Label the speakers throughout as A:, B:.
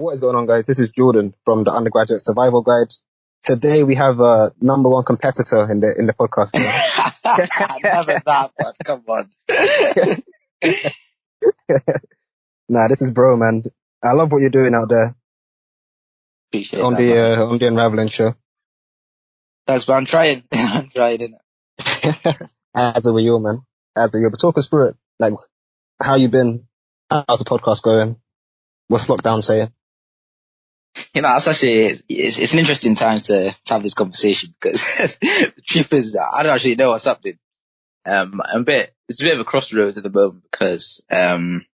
A: What is going on, guys? This is Jordan from the Undergraduate Survival Guide. Today we have a number one competitor in the podcast game.
B: Never that, but come on.
A: Nah, this is bro, man. I love what you're doing out there
B: Appreciate
A: on
B: that, man.
A: the Unraveling show.
B: Thanks, but I'm trying. I'm trying, innit?
A: As are we all, man. As are you. But talk us through it. Like, how you been? How's the podcast going? What's lockdown saying?
B: You know, it's actually it's an interesting time to have this conversation because the truth is that I don't actually know what's happening. It's a bit of a crossroads at the moment because I'm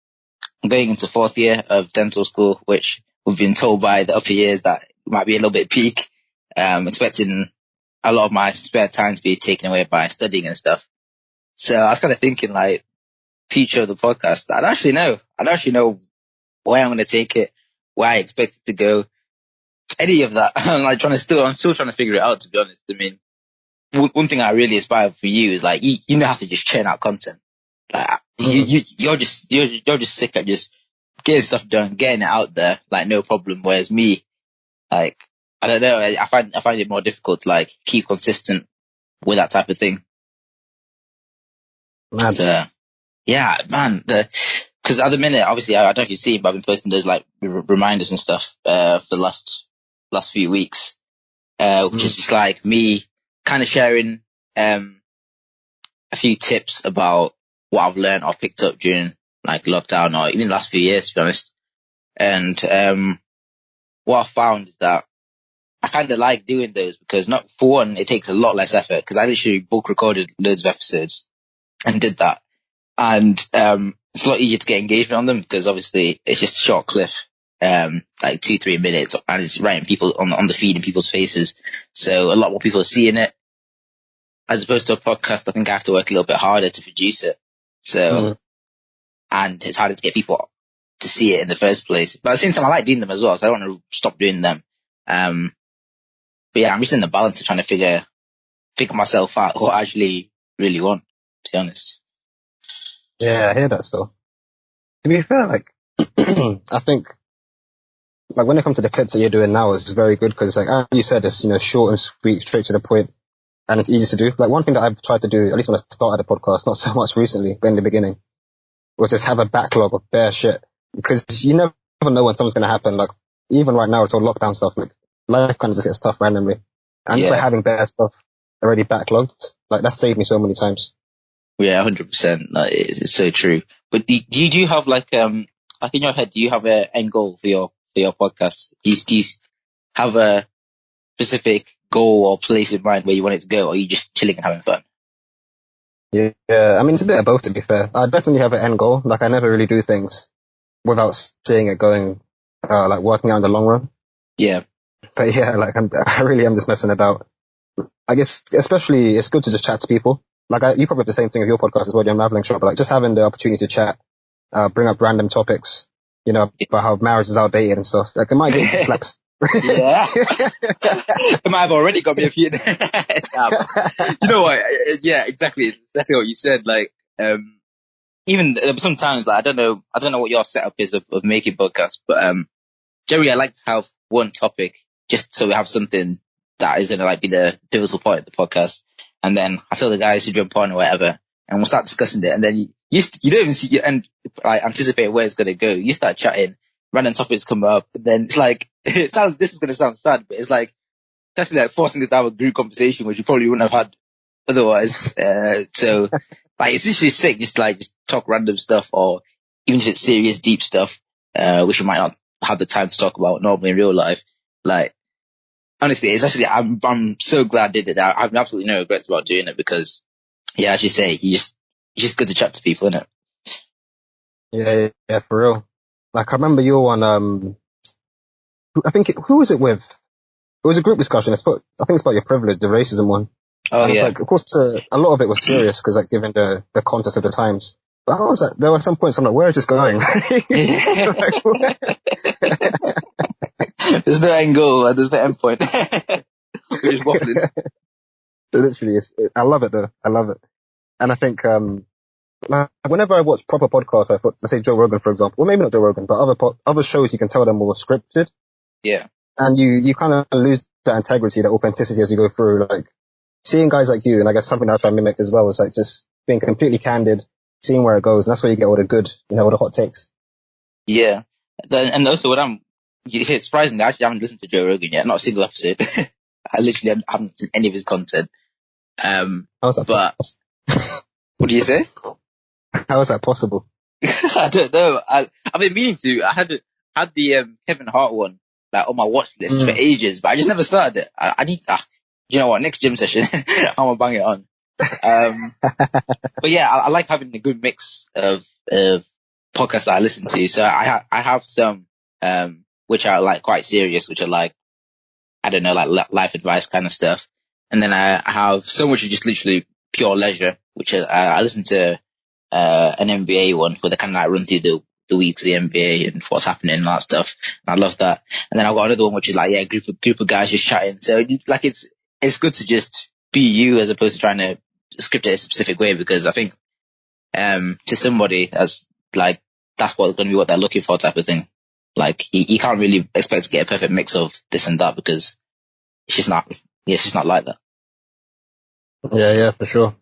B: going into fourth year of dental school, which we've been told by the upper years that it might be a little bit peak. Expecting a lot of my spare time to be taken away by studying and stuff. So I was kind of thinking, like, future of the podcast. I don't actually know where I'm going to take it, where I expect it to go, any of that. I'm still trying to figure it out, to be honest. I mean, one thing I really aspire for you is like, you don't have to just churn out content. Like, you're just sick at just getting stuff done, getting it out there, like, no problem. Whereas me, like, I don't know, I find it more difficult to like keep consistent with that type of thing.
A: Man.
B: So, yeah, man, because at the minute, obviously, I don't know if you've seen, but I've been posting those like reminders and stuff for the last few weeks, which is just like me kind of sharing a few tips about what I've learned or picked up during like lockdown or even the last few years, to be honest. And what I found is that I kind of like doing those because, not for one, it takes a lot less effort because I literally bulk recorded loads of episodes and did that. And it's a lot easier to get engagement on them because obviously it's just a short clip, like 2-3 minutes, and it's right in people on the feed in people's faces. So a lot more people are seeing it. As opposed to a podcast, I think I have to work a little bit harder to produce it. So, and it's harder to get people to see it in the first place. But at the same time, I like doing them as well, so I don't want to stop doing them. But yeah, I'm just in the balance of trying to figure myself out what I actually really want, to be honest.
A: Yeah, I hear that still. To be fair, like, I think, like, when it comes to the clips that you're doing now, it's very good because, like, as you said, it's, short and sweet, straight to the point, and it's easy to do. Like, one thing that I've tried to do, at least when I started the podcast, not so much recently, but in the beginning, was just have a backlog of bare shit. Because you never know when something's going to happen. Like, even right now, it's all lockdown stuff. Like, life kind of just gets tough randomly. And just by having bare stuff already backlogged, like, that saved me so many times.
B: Yeah, 100%. Like, it's so true. But do you have like in your head, do you have an end goal for your podcast? Do you have a specific goal or place in mind where you want it to go, or are you just chilling and having fun?
A: Yeah, I mean, it's a bit of both, to be fair. I definitely have an end goal. Like, I never really do things without seeing it going, like, working out in the long run.
B: Yeah.
A: But yeah, like, I really am just messing about. I guess, especially, it's good to just chat to people. Like, you probably have the same thing with your podcast as well, the Unraveling Show, but like, just having the opportunity to chat, bring up random topics, about how marriage is outdated and stuff. Like, it might get you slaps.
B: Yeah. It might have already got me a few. You know what? Yeah, exactly what you said. Like, even sometimes, like, I don't know what your setup is of making podcasts, but generally I like to have one topic just so we have something that is going to like be the pivotal point of the podcast, and then I tell the guys to jump on or whatever, and we'll start discussing it, and then you don't even see and like anticipate where it's going to go. You start chatting, random topics come up, and then it's like this is going to sound sad, but it's like definitely like forcing us to have a group conversation which you probably wouldn't have had otherwise. So like it's usually sick just talk random stuff, or even if it's serious deep stuff, which we might not have the time to talk about normally in real life. Like, honestly, it's actually, I'm so glad I did it. I have absolutely no regrets about doing it because, yeah, as you say, it's just good to chat to people, isn't
A: it? Yeah, for real. Like, I remember you on, who was it with? It was a group discussion. I think it's about your privilege, the racism one.
B: Oh,
A: and
B: yeah.
A: Like, of course, a lot of it was serious because, like, given the context of the times. But how was that? There were some points I'm like, where is this going?
B: There's no end goal, there's no end point. We're just waffling.
A: Literally, I love it though. I love it. And I think, like, whenever I watch proper podcasts, I thought, let's say Joe Rogan, for example, or maybe not Joe Rogan, but other shows, you can tell them more scripted,
B: Yeah.
A: and you kind of lose that integrity, that authenticity as you go through. Like, seeing guys like you, and I guess something I try to mimic as well, is like just being completely candid, seeing where it goes, and that's where you get all the good, all the hot takes.
B: Yeah. And also it's surprising, I actually haven't listened to Joe Rogan yet, not a single episode. I literally haven't seen any of his content.
A: How is that
B: But
A: possible?
B: what do you say?
A: How is that possible?
B: I don't know. I've been meaning to. I had the Kevin Hart one like on my watch list for ages, but I just never started it. I need. You know what? Next gym session, I'm gonna bang it on. But yeah, I like having a good mix of podcasts that I listen to. So I have some which are like quite serious, which are like, I don't know, like life advice kind of stuff, and then I have some which are just literally pure leisure, which I listen to an NBA one where they kind of like run through the weeks of the NBA and what's happening and all that stuff. And I love that. And then I've got another one which is like, yeah, group of guys just chatting. So like it's good to just be you as opposed to trying to script it a specific way, because I think to somebody as like that's what going to be what they're looking for type of thing. Like you can't really expect to get a perfect mix of this and that, because it's just not. Yeah, it's just not like that.
A: Yeah, for sure.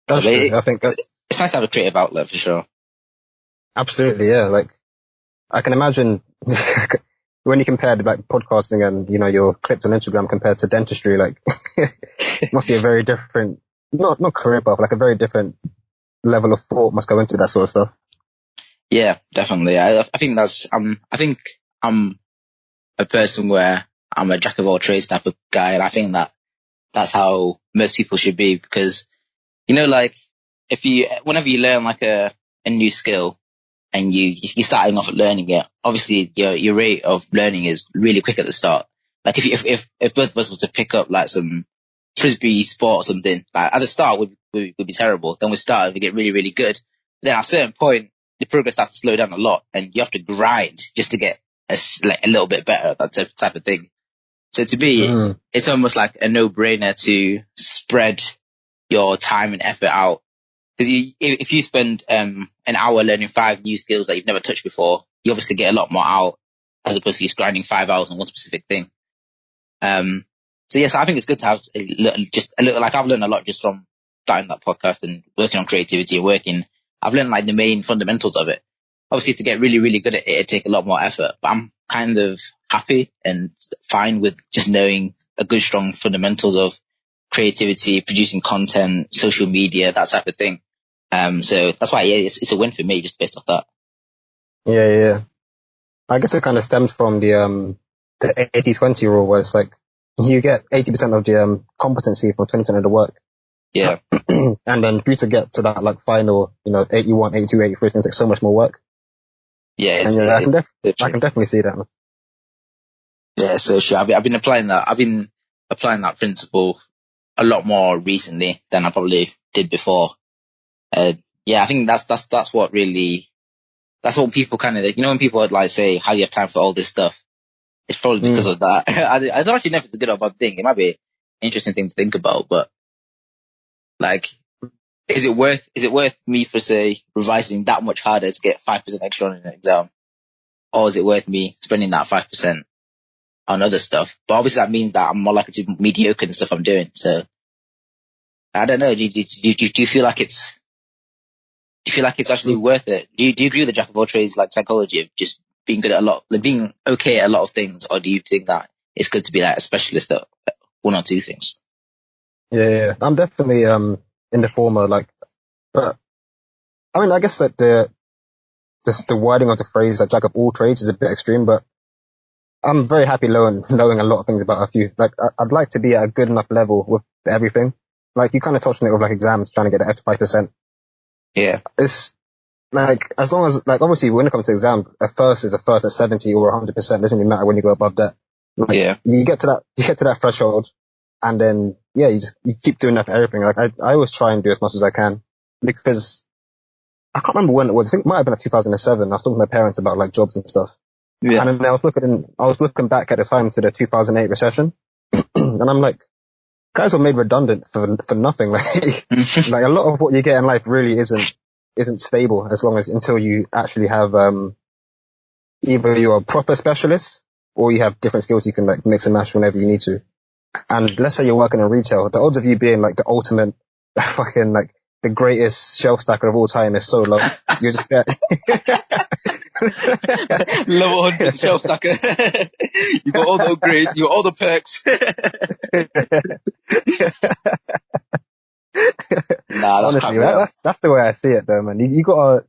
B: So
A: That's true. I think
B: it's nice to have a creative outlet for sure.
A: absolutely, yeah. Like, I can imagine when you compared like podcasting and your clips on Instagram compared to dentistry, like it must be a very different, not career path, like a very different level of thought must go into that sort of stuff.
B: Yeah, definitely. I think I think I'm a person where I'm a jack of all trades type of guy, and I think that's how most people should be, because like whenever you learn like a new skill and you're starting off at learning it, obviously your rate of learning is really quick at the start. Like if both of us were to pick up like some frisbee sport or something, like at the start would be terrible. Then we start and we get really, really good. Then at a certain point, the progress starts to slow down a lot, and you have to grind just to get like a little bit better, that type of thing. So to me, it's almost like a no-brainer to spread your time and effort out. Because if you spend an hour learning 5 new skills that you've never touched before, you obviously get a lot more out as opposed to just grinding 5 hours on one specific thing. So yes, I think it's good to have a little, like I've learned a lot just from starting that podcast and working on creativity and working. I've learned like the main fundamentals of it. Obviously to get really, really good at it, it'd take a lot more effort, but I'm kind of happy and fine with just knowing a good, strong fundamentals of creativity, producing content, social media, that type of thing. So that's why, yeah, it's a win for me just based off that.
A: Yeah. I guess it kind of stems from the 80-20 rule, where it's like you get 80% of the competency from 20% of the work.
B: Yeah.
A: And then for you to get to that like final, 81, 82, 83, it's going to take so much more work.
B: Yeah,
A: I can definitely see that.
B: Yeah, so sure. I've been applying that. I've been applying that principle a lot more recently than I probably did before. Yeah, I think that's what really, that's what people kind of, when people would like say, how do you have time for all this stuff? It's probably because of that. I don't actually know if it's a good or bad thing. It might be an interesting thing to think about, but like, is it worth me for say revising that much harder to get 5% extra on an exam? Or is it worth me spending that 5% on other stuff? But obviously that means that I'm more likely to be mediocre in the stuff I'm doing. So I don't know. Do you feel like it's actually worth it? Do you agree with the jack of all trades like psychology of just being good at being okay at a lot of things, or do you think that it's good to be like a specialist at one or two things?
A: Yeah. I'm definitely in the former, like, but I mean, I guess that the wording of the phrase like jack of all trades is a bit extreme, but I'm very happy knowing a lot of things about a few. Like, I'd like to be at a good enough level with everything. Like, you kind of touched on it with like exams, trying to get the extra 5%.
B: Yeah.
A: It's like, as long as, like, obviously when it comes to exam, a first is a first at 70 or 100%. Doesn't really matter when you go above that. Like,
B: Yeah.
A: you get to that threshold, and then, yeah, you keep doing that for everything. Like, I always try and do as much as I can, because I can't remember when it was. I think it might have been like 2007. I was talking to my parents about like jobs and stuff.
B: Yeah.
A: And then I was looking back at the time to the 2008 recession. And I'm like, guys were made redundant for nothing. Like a lot of what you get in life really isn't stable until you actually have either you're a proper specialist or you have different skills you can like mix and match whenever you need to. And let's say you're working in retail, the odds of you being like the ultimate fucking like the greatest shelf stacker of all time is so low. You just get
B: level 100 shelf stacker. You got all the upgrades, you got all the perks. Nah, that's
A: honestly,
B: crap.
A: that's the way I see it though, man. You gotta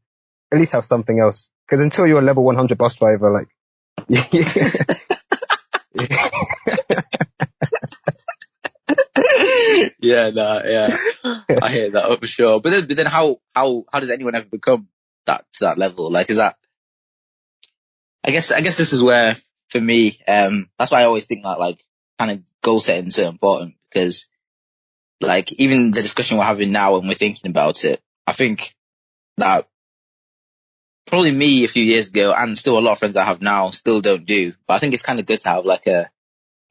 A: at least have something else. Because until you're a level 100 bus driver, like,
B: Yeah, I hear that for sure. But then how does anyone ever become to that level? Like, is that? I guess this is where for me, that's why I always think that like kind of goal setting is so important, because like even the discussion we're having now when we're thinking about it, I think that probably me a few years ago and still a lot of friends I have now still don't do. But I think it's kind of good to have like a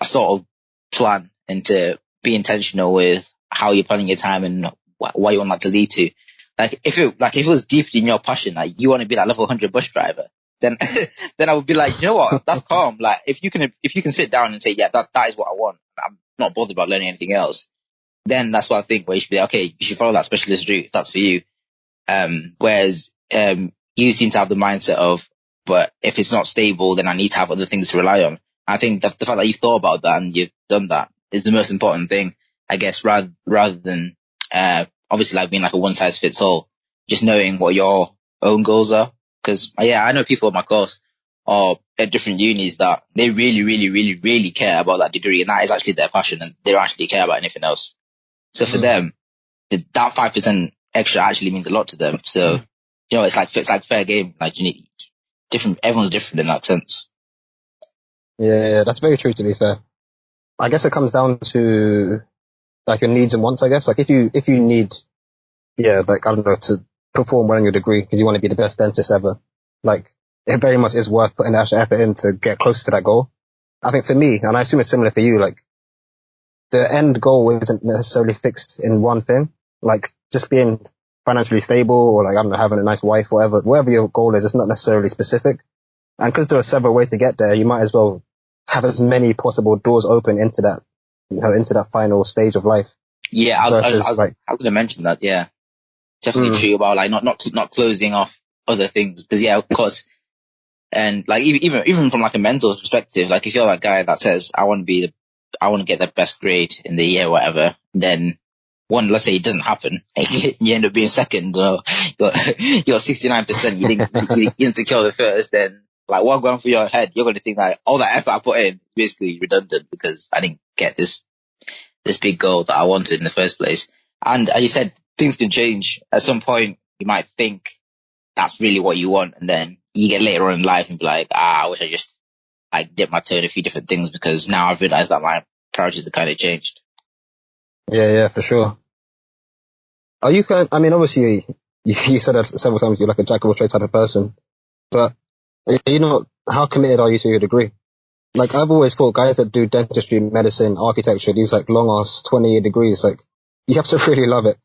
B: sort of plan and to be intentional with how you're planning your time and what you want that to lead to. Like if it was deep in your passion, like you want to be that level 100 bus driver, then then I would be like, you know what, that's calm. Like if you can sit down and say, yeah, that is what I want, I'm not bothered about learning anything else, then that's what I think, where you should be like, okay, you should follow that specialist route if that's for you. Whereas you seem to have the mindset of, but if it's not stable, then I need to have other things to rely on. I think the fact that you've thought about that and you've done that is the most important thing, I guess, rather than obviously like being like a one size fits all. Just knowing what your own goals are, because yeah, I know people in my course or at different unis that they really, really, really, really care about that degree, and that is actually their passion, and they don't actually care about anything else. So for them, that 5% extra actually means a lot to them. So, you know, it's like fair game. Like you need everyone's different in that sense.
A: yeah, that's very true to be fair. I guess it comes down to like your needs and wants, I guess. Like if you need, like, I don't know, to perform well in your degree because you want to be the best dentist ever, like it very much is worth putting the extra effort in to get closer to that goal. I think for me, and I assume it's similar for you, like the end goal isn't necessarily fixed in one thing. Like just being financially stable or like, I don't know, having a nice wife, whatever your goal is, it's not necessarily specific. And because there are several ways to get there, you might as well have as many possible doors open into that, into that final stage of life.
B: Yeah, I was going to mention that. Yeah, definitely true about like not closing off other things, because yeah, of course. And like even from like a mental perspective, like if you're that guy that says I want to get the best grade in the year, or whatever, then let's say it doesn't happen, you end up being second, or you're 69%, you didn't secure the first, then like what going through your head, you're going to think like all that effort I put in is basically redundant because I didn't get this big goal that I wanted in the first place. And as you said, things can change. At some point, you might think that's really what you want, and then you get later on in life and be like, I wish I just like dipped my toe in a few different things, because now I've realized that my priorities have kind of changed.
A: Yeah, for sure. Are you I mean, obviously, you said that several times, you're like a jack of all trades type of person, but how committed are you to your degree? Like, I've always thought guys that do dentistry, medicine, architecture, these like long ass 20-year degrees, like you have to really love it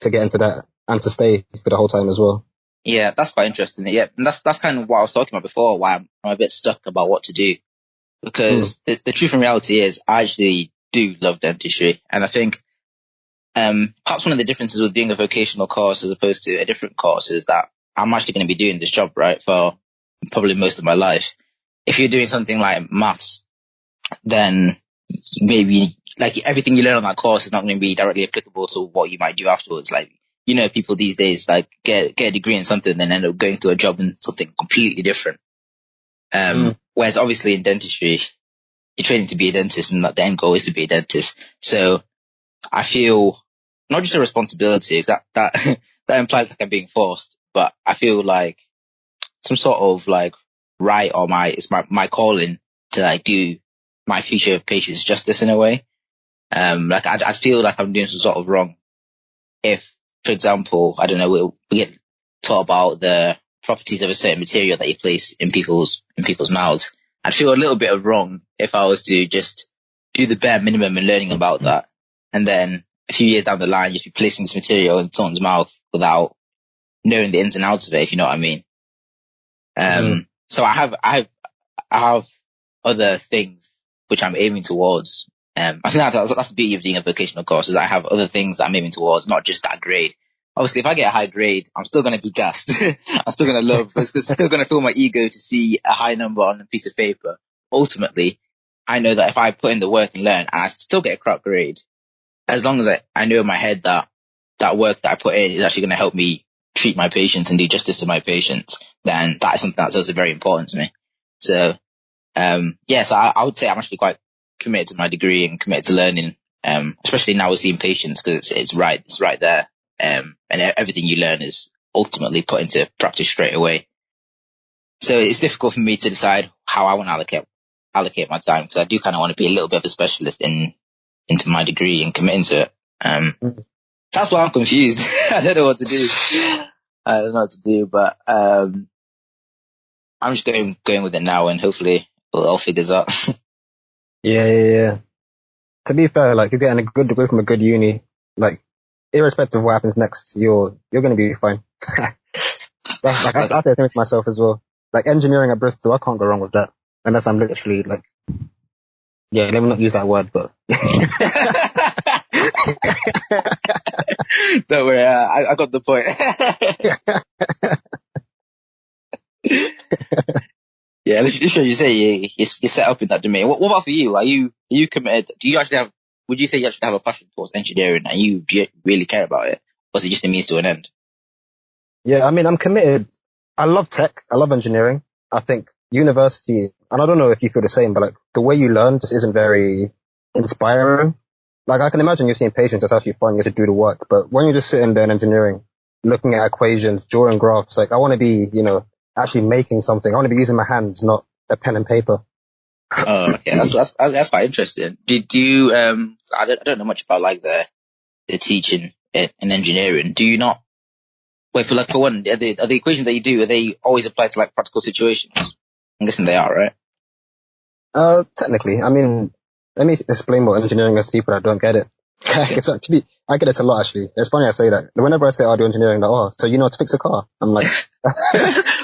A: to get into that and to stay for the whole time as well.
B: Yeah, that's quite interesting. Yeah, and that's kind of what I was talking about before, why I'm a bit stuck about what to do, because the truth and reality is I actually do love dentistry, and I think perhaps one of the differences with doing a vocational course as opposed to a different course is that I'm actually going to be doing this job, right, for probably most of my life. If you're doing something like maths, then maybe like everything you learn on that course is not going to be directly applicable to what you might do afterwards. Like, you know, people these days like get a degree in something, then end up going to a job in something completely different. Whereas obviously in dentistry, you're training to be a dentist, and that the end goal is to be a dentist. So I feel not just a responsibility, that that implies like I'm being forced, but I feel like some sort of like right, or it's my calling to like do my future patients justice in a way. Like I feel like I'm doing some sort of wrong if, for example, I don't know, we get taught about the properties of a certain material that you place in people's mouths. I'd feel a little bit of wrong if I was to just do the bare minimum in learning about that, and then a few years down the line, just be placing this material in someone's mouth without knowing the ins and outs of it, if you know what I mean. So I have other things which I'm aiming towards. I think that's the beauty of doing a vocational course, is I have other things that I'm aiming towards, not just that grade. Obviously, if I get a high grade, I'm still going to be gassed. I'm still going to love, it's still going to fill my ego to see a high number on a piece of paper. Ultimately, I know that if I put in the work and learn, and I still get a crap grade, as long as I know in my head that that work that I put in is actually going to help me treat my patients and do justice to my patients, then that is something that's also very important to me. So, so I would say I'm actually quite committed to my degree and committed to learning, especially now with seeing patients, because it's right there. And everything you learn is ultimately put into practice straight away. So it's difficult for me to decide how I want to allocate my time, because I do kind of want to be a little bit of a specialist into my degree and commit into it. That's why I'm confused. I don't know what to do. I don't know what to do, but I'm just going with it now, and hopefully it all figures out.
A: Yeah. To be fair, like, you're getting a good degree from a good uni, like, irrespective of what happens next, you're going to be fine. That's like, I say the same to myself as well. Like, engineering at Bristol, I can't go wrong with that. Unless I'm literally like, yeah, let me not use that word, but.
B: Don't worry, I got the point. Yeah, literally, you say you're set up in that domain. What about for you? Are you committed? Do you actually have? Would you say you actually have a passion towards engineering, and do you really care about it, or is it just a means to an end?
A: Yeah, I mean, I'm committed. I love tech. I love engineering. I think university, and I don't know if you feel the same, but like the way you learn just isn't very inspiring. Like, I can imagine you're seeing patients, that's actually fun, you have to do the work. But when you're just sitting there in engineering, looking at equations, drawing graphs, like, I want to be, actually making something. I want to be using my hands, not a pen and paper.
B: Oh, okay, that's quite interesting. Do you I don't know much about like the teaching in engineering. Do you not? Wait, for one, are the equations that you do, are they always applied to like practical situations? I'm guessing they are, right?
A: Technically, I mean, let me explain what engineering is to people that don't get it.
B: Okay.
A: I get it a lot, actually. It's funny I say that. Whenever I say I do engineering, like, oh, so you know how to fix a car? I'm like,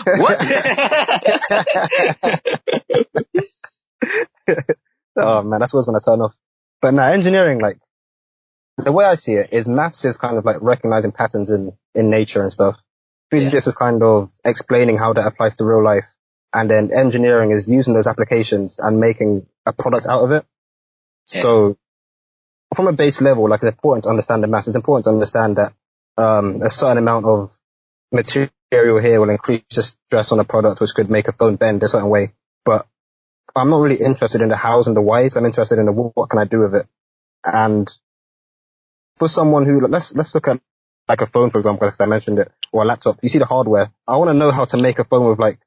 B: What?
A: oh man, that's always when I turn off. But no, engineering, like, the way I see it is maths is kind of like recognizing patterns in nature and stuff. Physics is kind of explaining how that applies to real life. And then engineering is using those applications and making a product out of it.
B: Yeah.
A: So from a base level, like, it's important to understand the maths. It's important to understand that a certain amount of material here will increase the stress on a product, which could make a phone bend a certain way. But I'm not really interested in the hows and the whys. I'm interested in the what can I do with it. And for someone who, let's look at like a phone, for example, because I mentioned it, or a laptop. You see the hardware. I want to know how to make a phone with, like,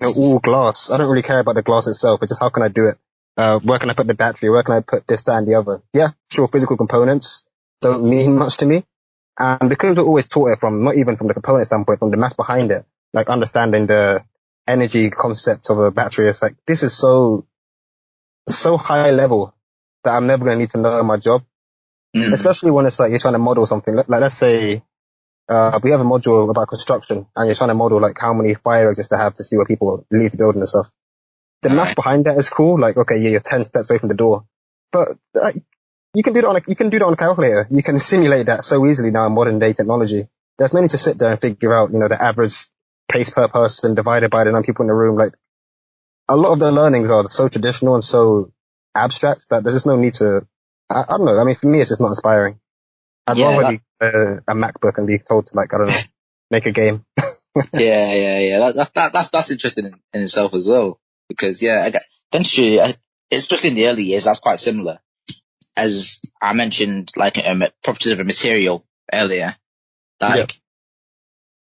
A: all glass. I don't really care about the glass itself. It's just how can I do it? Where can I put the battery? Where can I put this, that, and the other? Yeah, sure, physical components don't mean much to me. And because we're always taught it from, not even from the component standpoint, from the math behind it, like understanding the energy concept of a battery, it's like, this is so high level that I'm never going to need to know my job. Especially when it's like you're trying to model something. Like, let's say we have a module about construction, and you're trying to model like how many fire exits to have to see where people leave the building and stuff. The math behind that is cool. Like, okay, yeah, you're 10 steps away from the door, but you can do that on a calculator. You can simulate that so easily now in modern day technology. There's no need to sit there and figure out, the average pace per person divided by the number of people in the room. Like, a lot of the learnings are so traditional and so abstract that there's just no need to. I don't know. I mean, for me, it's just not inspiring. I'd rather be a MacBook and be told to, like, I don't know, make a game.
B: Yeah. That's interesting in itself as well, because dentistry, especially in the early years, that's quite similar. As I mentioned, like properties of a material earlier, like.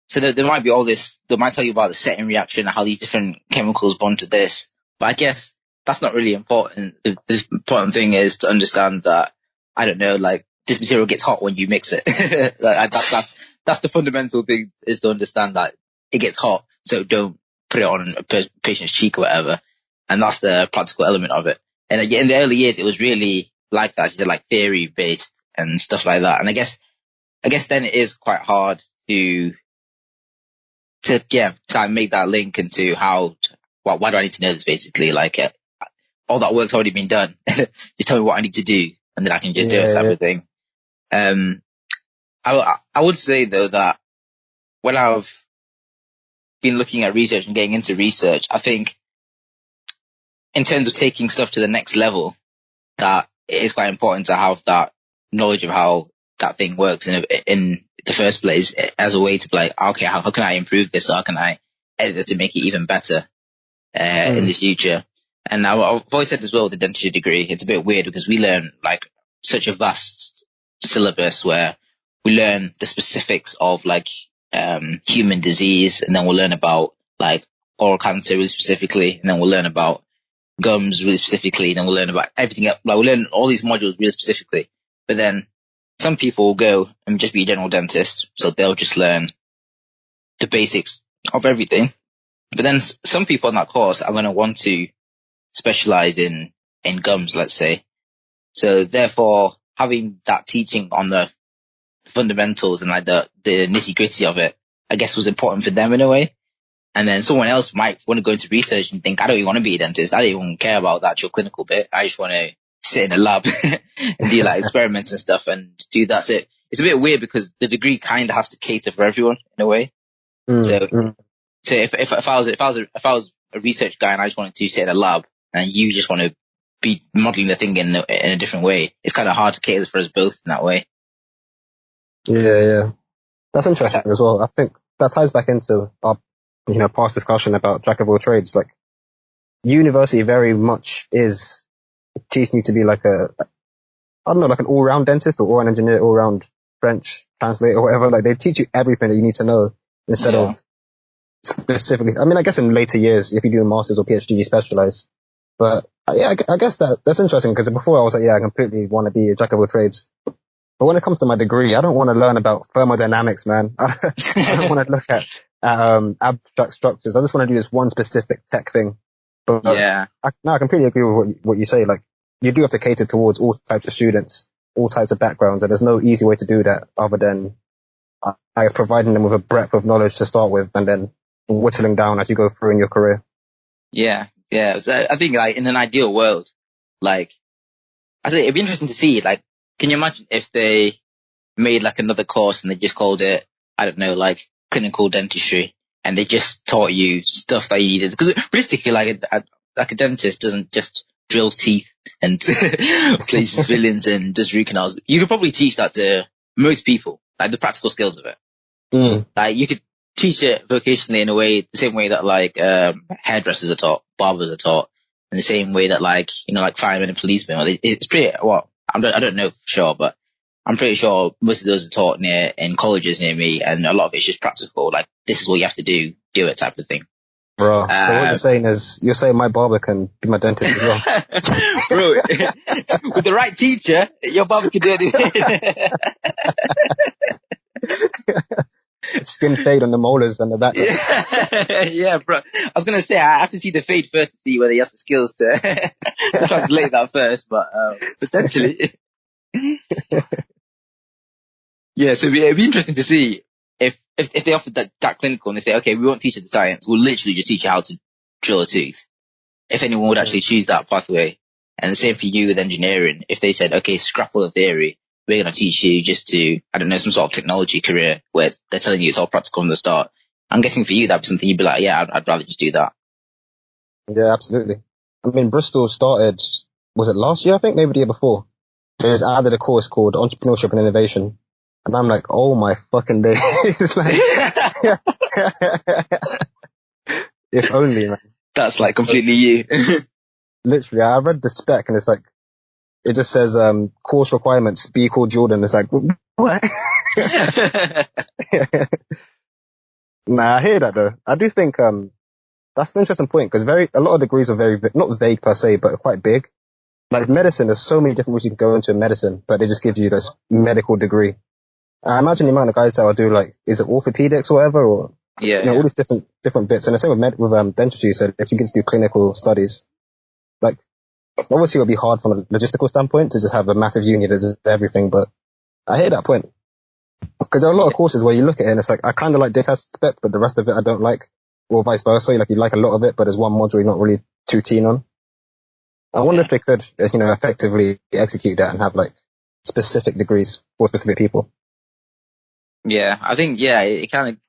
B: So there might be all this, they might tell you about the setting reaction and how these different chemicals bond to this. But I guess that's not really important. The important thing is to understand that, I don't know, like, this material gets hot when you mix it. Like, that's the fundamental thing, is to understand that it gets hot, so don't put it on a patient's cheek or whatever. And that's the practical element of it. And in the early years, it was really like that. You did like theory based. and stuff like that. And I guess then it is quite hard to make that link into why do I need to know this, basically? Like, all that work's already been done. Just tell me what I need to do, and then I can just do it, type of thing. I would say though that when I've been looking at research and getting into research, I think in terms of taking stuff to the next level, that it is quite important to have that knowledge of how that thing works in the first place, as a way to be like, okay, how can I improve this, or how can I edit this to make it even better in the future? And I've always said as well, with the dentistry degree, it's a bit weird because we learn like such a vast syllabus where we learn the specifics of like human disease, and then we'll learn about like oral cancer really specifically, and then we'll learn about gums really specifically, and then we'll learn about everything else. Like, we'll learn all these modules really specifically. But then some people will go and just be a general dentist, so they'll just learn the basics of everything. But then some people in that course are going to want to specialize in gums, let's say. So therefore, having that teaching on the fundamentals and like the nitty gritty of it, I guess, was important for them in a way. And then someone else might want to go into research and think, I don't even want to be a dentist. I don't even care about the actual clinical bit. I just want to sit in a lab and do like experiments and stuff and do that. So it's a bit weird because the degree kind of has to cater for everyone in a way. So if I was a research guy and I just wanted to sit in a lab, and you just want to be modeling the thing in a different way, it's kind of hard to cater for us both in that way.
A: Yeah. That's interesting as well. I think that ties back into our, past discussion about jack of all trades. Like, university very much is teaching you to be like like an all-round dentist or all-round engineer, all-round French translator or whatever. Like, they teach you everything that you need to know instead of specifically. I mean, I guess in later years, if you do a master's or PhD, you specialize. But yeah, I guess that's interesting, because before I was like, I completely want to be a jack of all trades. But when it comes to my degree, I don't want to learn about thermodynamics, man. I don't want to look at abstract structures. I just want to do this one specific tech thing. But I completely agree with what you say. Like, you do have to cater towards all types of students, all types of backgrounds, and there's no easy way to do that other than, I guess, providing them with a breadth of knowledge to start with, and then whittling down as you go through in your career.
B: Yeah. So I think, like, in an ideal world, like, I think it'd be interesting to see, like, can you imagine if they made like another course and they just called it, I don't know, like clinical dentistry, and they just taught you stuff that you needed? Because realistically, like a dentist doesn't just drill teeth and place civilians and does root canals. You could probably teach that to most people, like the practical skills of it. Like, you could teach it vocationally in a way, the same way that like hairdressers are taught, barbers are taught, in the same way that like firemen and policemen. It's pretty I don't know for sure, but I'm pretty sure most of those are taught in colleges near me, and a lot of it's just practical. Like, this is what you have to do it type of thing.
A: Bro, so what you're saying is, you're saying my barber can be my dentist as well.
B: Bro, with the right teacher, your barber can do anything.
A: Skin fade on the molars and the back.
B: Yeah, bro. I was going to say, I have to see the fade first to see whether he has the skills to translate that first, but potentially. Yeah, so it'd be interesting to see if they offered that clinical and they say, okay, we won't teach you the science, we'll literally just teach you how to drill a tooth. If anyone would actually choose that pathway. And the same for you with engineering. If they said, okay, scrap all the theory, we're going to teach you just to, I don't know, some sort of technology career where they're telling you it's all practical from the start. I'm guessing for you, that'd be something you'd be like, yeah, I'd rather just do that.
A: Yeah, absolutely. I mean, Bristol started, was it last year? I think maybe the year before. There's added a course called Entrepreneurship and Innovation. And I'm like, oh my fucking day. It's like, if only, man.
B: That's like completely you.
A: Literally, I read the spec and it's like, it just says, course requirements, be called Jordan. It's like, what? Nah, I hear that though. I do think, that's an interesting point, because a lot of degrees are very, not vague per se, but quite big. Like medicine, there's so many different ways you can go into medicine, but they just give you this medical degree. I imagine the amount of guys that will do, like, is it orthopedics or whatever, or all these different bits. And the same with dentistry. So if you get to do clinical studies, like, obviously it would be hard from a logistical standpoint to just have a massive unit that does everything, but I hear that point. Because there are a lot of courses where you look at it and it's like, I kind of like this aspect, but the rest of it I don't like. Or vice versa. Like you like a lot of it, but there's one module you're not really too keen on. I wonder if they could, effectively execute that and have like specific degrees for specific people.
B: Yeah, I think, I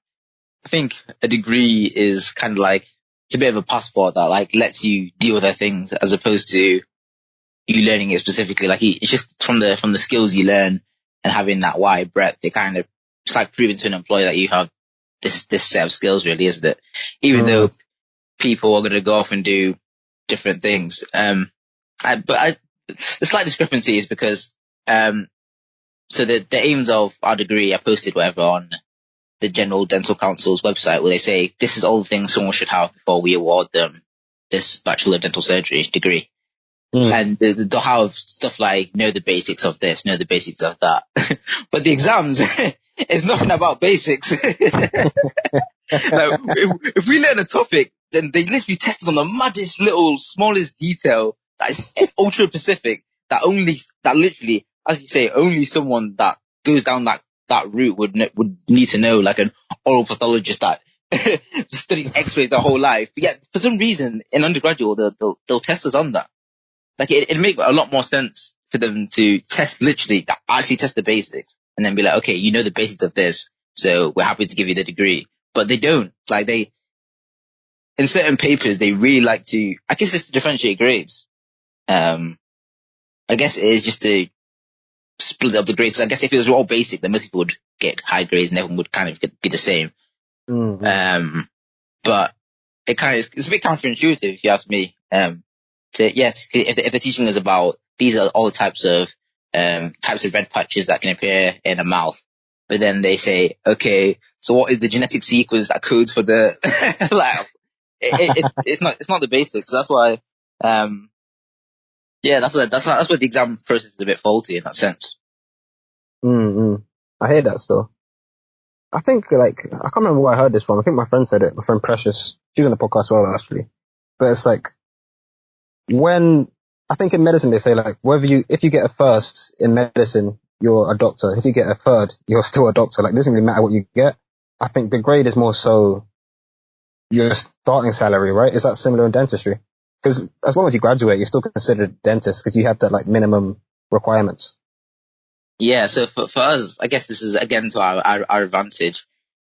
B: think a degree is kind of like, it's a bit of a passport that like lets you deal with other things as opposed to you learning it specifically. Like it's just from the skills you learn and having that wide breadth, it kind of, it's like proving to an employer that you have this set of skills really, isn't it? Even though people are going to go off and do different things. The slight discrepancy is because, so the aims of our degree are posted whatever on the General Dental Council's website, where they say this is all the things someone should have before we award them this Bachelor of Dental Surgery degree. And they'll have stuff like know the basics of this, know the basics of that. But the exams is nothing about basics. Like, if we learn a topic, then they literally test us on the maddest little, smallest detail that is ultra specific, that literally, as you say, only someone that goes down that route would need to know, like an oral pathologist that studies x-rays their whole life. But yet, for some reason, in undergraduate, they'll test us on that. Like, it'd make a lot more sense for them to actually test the basics, and then be like, okay, you know the basics of this, so we're happy to give you the degree. But they don't. Like, in certain papers, they really like to, I guess it's to differentiate grades. I guess it is just to split up the grades. I guess if it was all basic, then most people would get high grades and everyone would kind of be the same. But it's a bit counterintuitive if you ask me. If the teaching is about, these are all the types of red patches that can appear in a mouth, but then they say, okay, so what is the genetic sequence that codes for the, like, it's not the basics. That's why, that's why the exam process is a bit faulty in that sense.
A: I hear that still. I think, like, I can't remember where I heard this from. I think my friend said it. My friend Precious. She's on the podcast as well, actually. But it's like, I think in medicine they say, like, if you get a first in medicine, you're a doctor. If you get a third, you're still a doctor. Like, it doesn't really matter what you get. I think the grade is more so your starting salary, right? Is that similar in dentistry? Because as long as you graduate, you're still considered a dentist because you have that, like, minimum requirements.
B: Yeah, so for us, I guess this is again to our advantage.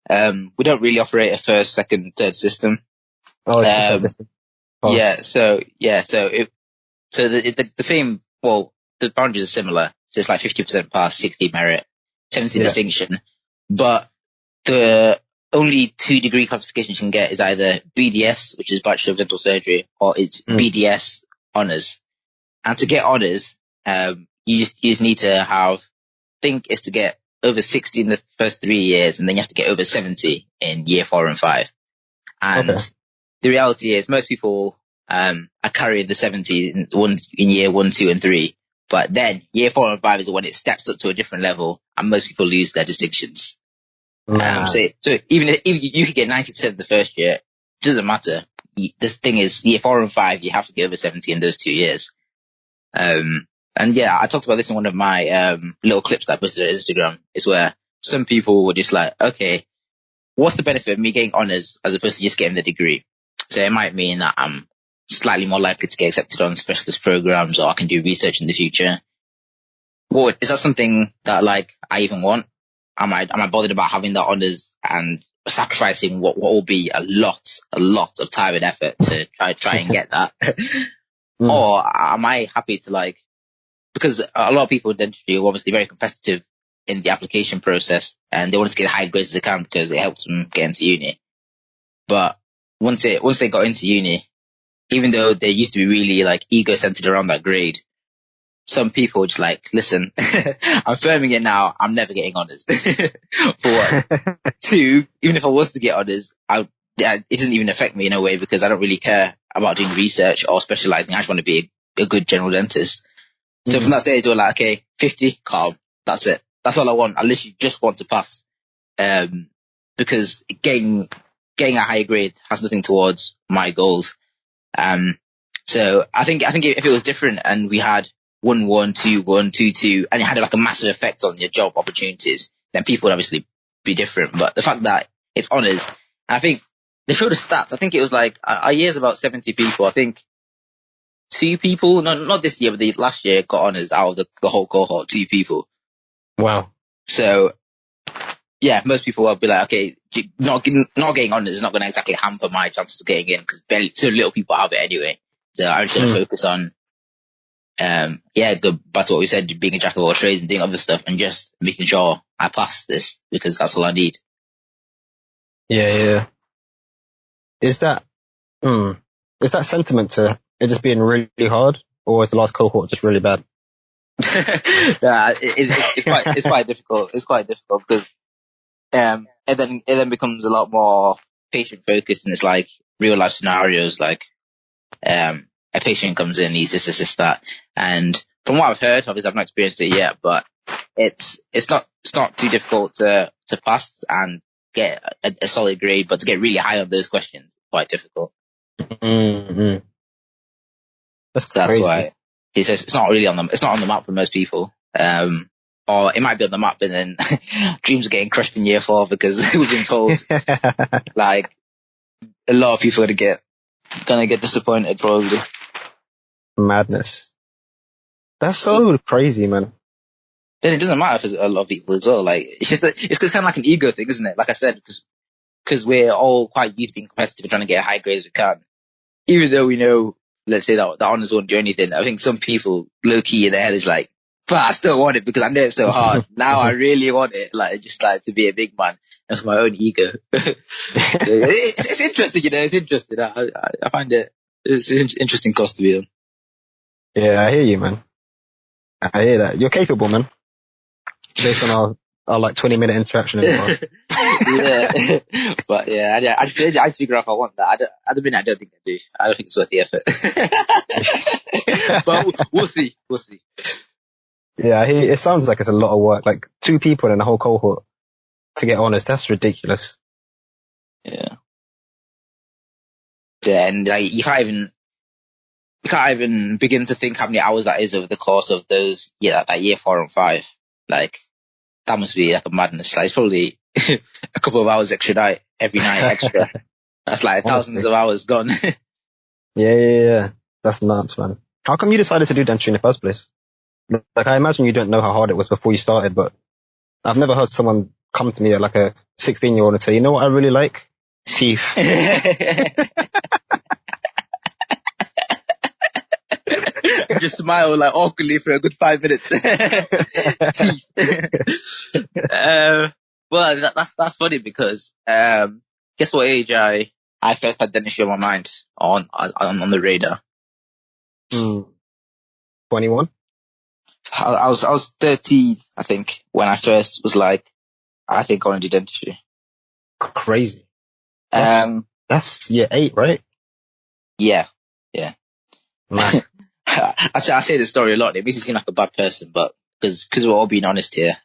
B: We don't really operate a first, second, third system.
A: Oh, it's just like this.
B: The same. Well, the boundaries are similar. So it's like 50% pass, 60 merit, 70 distinction. But the only 2-degree classification you can get is either BDS, which is Bachelor of Dental Surgery, or it's BDS honors. And to get honors, you just need to have, I think it's to get over 60 in the first 3 years, and then you have to get over 70 in year 4 and 5. And the reality is most people are carrying the 70 in year 1, 2, and 3. But then year 4 and 5 is when it steps up to a different level, and most people lose their distinctions. So even if you could get 90% the first year, it doesn't matter. This thing is year 4 and 5, you have to get over 70 in those 2 years. And yeah, I talked about this in one of my little clips that I posted on Instagram, is where some people were just like, okay, what's the benefit of me getting honors as opposed to just getting the degree? So it might mean that I'm slightly more likely to get accepted on specialist programs, or I can do research in the future. Well, is that something that, like, I even want? Am I bothered about having the honors and sacrificing what will be a lot of time and effort to try and get that? Or am I happy to, like, because a lot of people in dentistry are obviously very competitive in the application process, and they want to get high grades as they can because it helps them get into uni. But once they got into uni, even though they used to be really, like, ego-centered around that grade, some people were just like, listen, I'm firming it now, I'm never getting honors. For one. 2, even if I was to get honors, it doesn't even affect me in a way because I don't really care about doing research or specializing. I just want to be a good general dentist. So from that stage, they were like, okay, 50, calm. That's it. That's all I want. I literally just want to pass. Because getting a higher grade has nothing towards my goals. So I think if it was different and we had 1-1, 2-1, 2-2, and it had like a massive effect on your job opportunities, then people would obviously be different. But the fact that it's honours, and I think they showed the stats. I think it was like our year's about 70 people. I think 2 people, not this year, but the last year got honours out of the whole cohort. 2 people.
A: Wow.
B: So yeah, most people will be like, okay, not getting honours is not going to exactly hamper my chances of getting in because so little people have it anyway. So I'm just going to focus on, go back to what we said, being a jack of all trades and doing other stuff and just making sure I pass this because that's all I need.
A: Yeah. Is that sentiment to it just being really hard, or is the last cohort just really bad?
B: Yeah, it's quite difficult. It's quite difficult because it then becomes a lot more patient focused, and it's like real life scenarios. Like a patient comes in, he's this, that, and from what I've heard, obviously I've not experienced it yet, but it's not too difficult to pass and get a solid grade, but to get really high on those questions, is quite difficult.
A: Mm-hmm.
B: That's why it's not really on the map for most people. Or it might be on the map, and then dreams are getting crushed in year 4 because we've been told like a lot of people are gonna get disappointed probably.
A: Madness. That's so crazy, man.
B: Then it doesn't matter if it's a lot of people as well. Like it's kind of like an ego thing, isn't it? Like I said, because we're all quite used to being competitive and trying to get a high grade as we can. Even though we know, let's say that the honours won't do anything, I think some people low key in their head is like, but I still want it because I know it's so hard. Now I really want it, like just like to be a big man. That's my own ego. It's interesting, It's interesting. I find it's an interesting course to be on.
A: Yeah, I hear you, man. I hear that. You're capable, man. Based on our like 20-minute interaction in the past.
B: Yeah, but yeah, I'd figure out if I want that. At the minute, I don't think I do. I don't think it's worth the effort. But we'll see.
A: Yeah, I hear, it sounds like it's a lot of work. Like 2 people in a whole cohort to get honest. That's ridiculous.
B: Yeah, and like you can't even begin to think how many hours that is over the course of those that year 4 and 5. Like that must be like a madness. Like it's probably a couple of hours every night extra. That's like thousands of hours gone.
A: Yeah. That's nuts, man. How come you decided to do dentistry in the first place? Like, I imagine you don't know how hard it was before you started, but I've never heard someone come to me at like a 16-year-old and say, you know what I really like? Teeth.
B: Just smile like awkwardly for a good 5 minutes. Teeth. Well, that's funny because guess what age I first had dentistry on my mind on the radar.
A: 21.
B: I was 13, I think, when I first was like, I think I want to do dentistry.
A: Crazy. That's year 8, right?
B: Yeah.
A: Man.
B: I say this story a lot. It makes me seem like a bad person, but because we're all being honest here,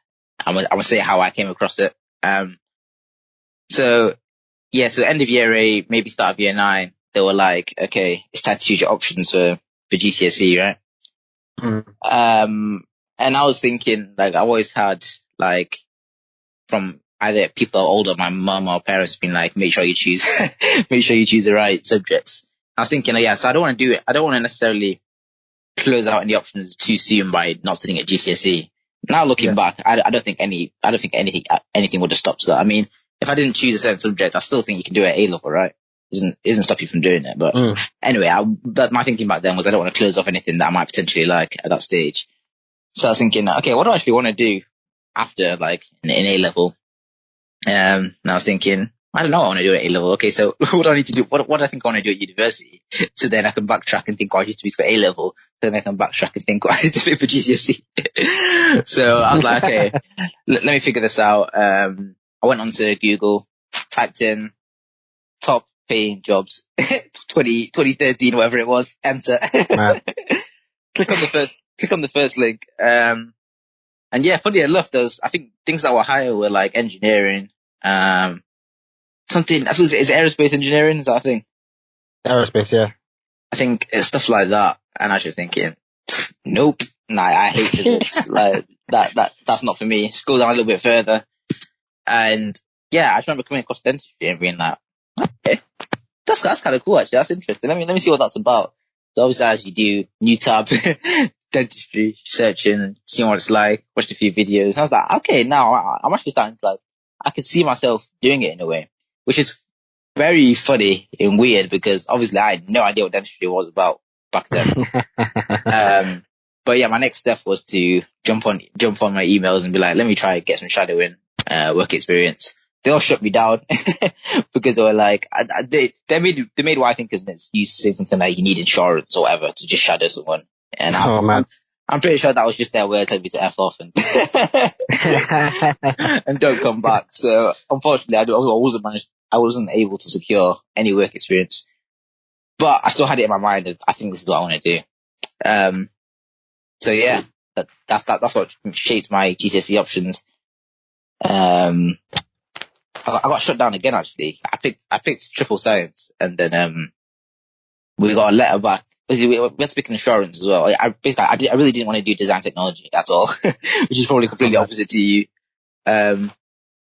B: I'm gonna say how I came across it. So end of year 8, maybe start of year 9, they were like, okay, it's time to choose your options for GCSE, right? And I was thinking, like, I always had, like, from either people older, my mum or parents, being like, make sure you choose the right subjects. I was thinking, so I don't want to do it. I don't want to necessarily close out any options too soon by not studying at GCSE. Now looking back, I don't think anything would have stopped that. I mean, if I didn't choose a certain subject, I still think you can do it at A level, right? Isn't stop you from doing it. But anyway, my thinking back then was I don't want to close off anything that I might potentially like at that stage. So I was thinking, okay, what do I actually want to do after like in A level? And I was thinking, I don't know what I want to do at A level. Okay, so what do I need to do? What do I think I want to do at university? So then I can backtrack and think what I need to be for A level. So then I can backtrack and think what I need to be for GCSE. So I was like, okay, let me figure this out. I went onto Google, typed in top paying jobs, 2013, whatever it was, enter. Click on the first link. And yeah, funny enough, I think things that were higher were like engineering, something, I think it's aerospace engineering, is that a thing?
A: Aerospace, yeah.
B: I think it's stuff like that. And I was just thinking, nope. Nah, I hate physics. Like that's not for me. Scroll down a little bit further. And yeah, I just remember coming across dentistry and being like, okay, that's kind of cool actually. That's interesting. Let me see what that's about. So obviously I actually do new tab dentistry, searching, seeing what it's like, watched a few videos. And I was like, okay, now I'm actually starting to like, I could see myself doing it in a way, which is very funny and weird because obviously I had no idea what dentistry was about back then. But yeah, my next step was to jump on my emails and be like, let me try get some shadowing, work experience. They all shut me down because they were like, they made what I think is an excuse to say something like you need insurance or whatever to just shadow someone. And
A: Oh man.
B: I'm pretty sure that was just their way of telling me to F off and, and don't come back. So unfortunately, I wasn't able to secure any work experience, but I still had it in my mind that I think this is what I want to do. So yeah, that's what shaped my GCSE options. I got shut down again actually. I picked triple science and then we got a letter back. We had to pick insurance as well. I really didn't want to do design technology at all, which is probably completely opposite to you.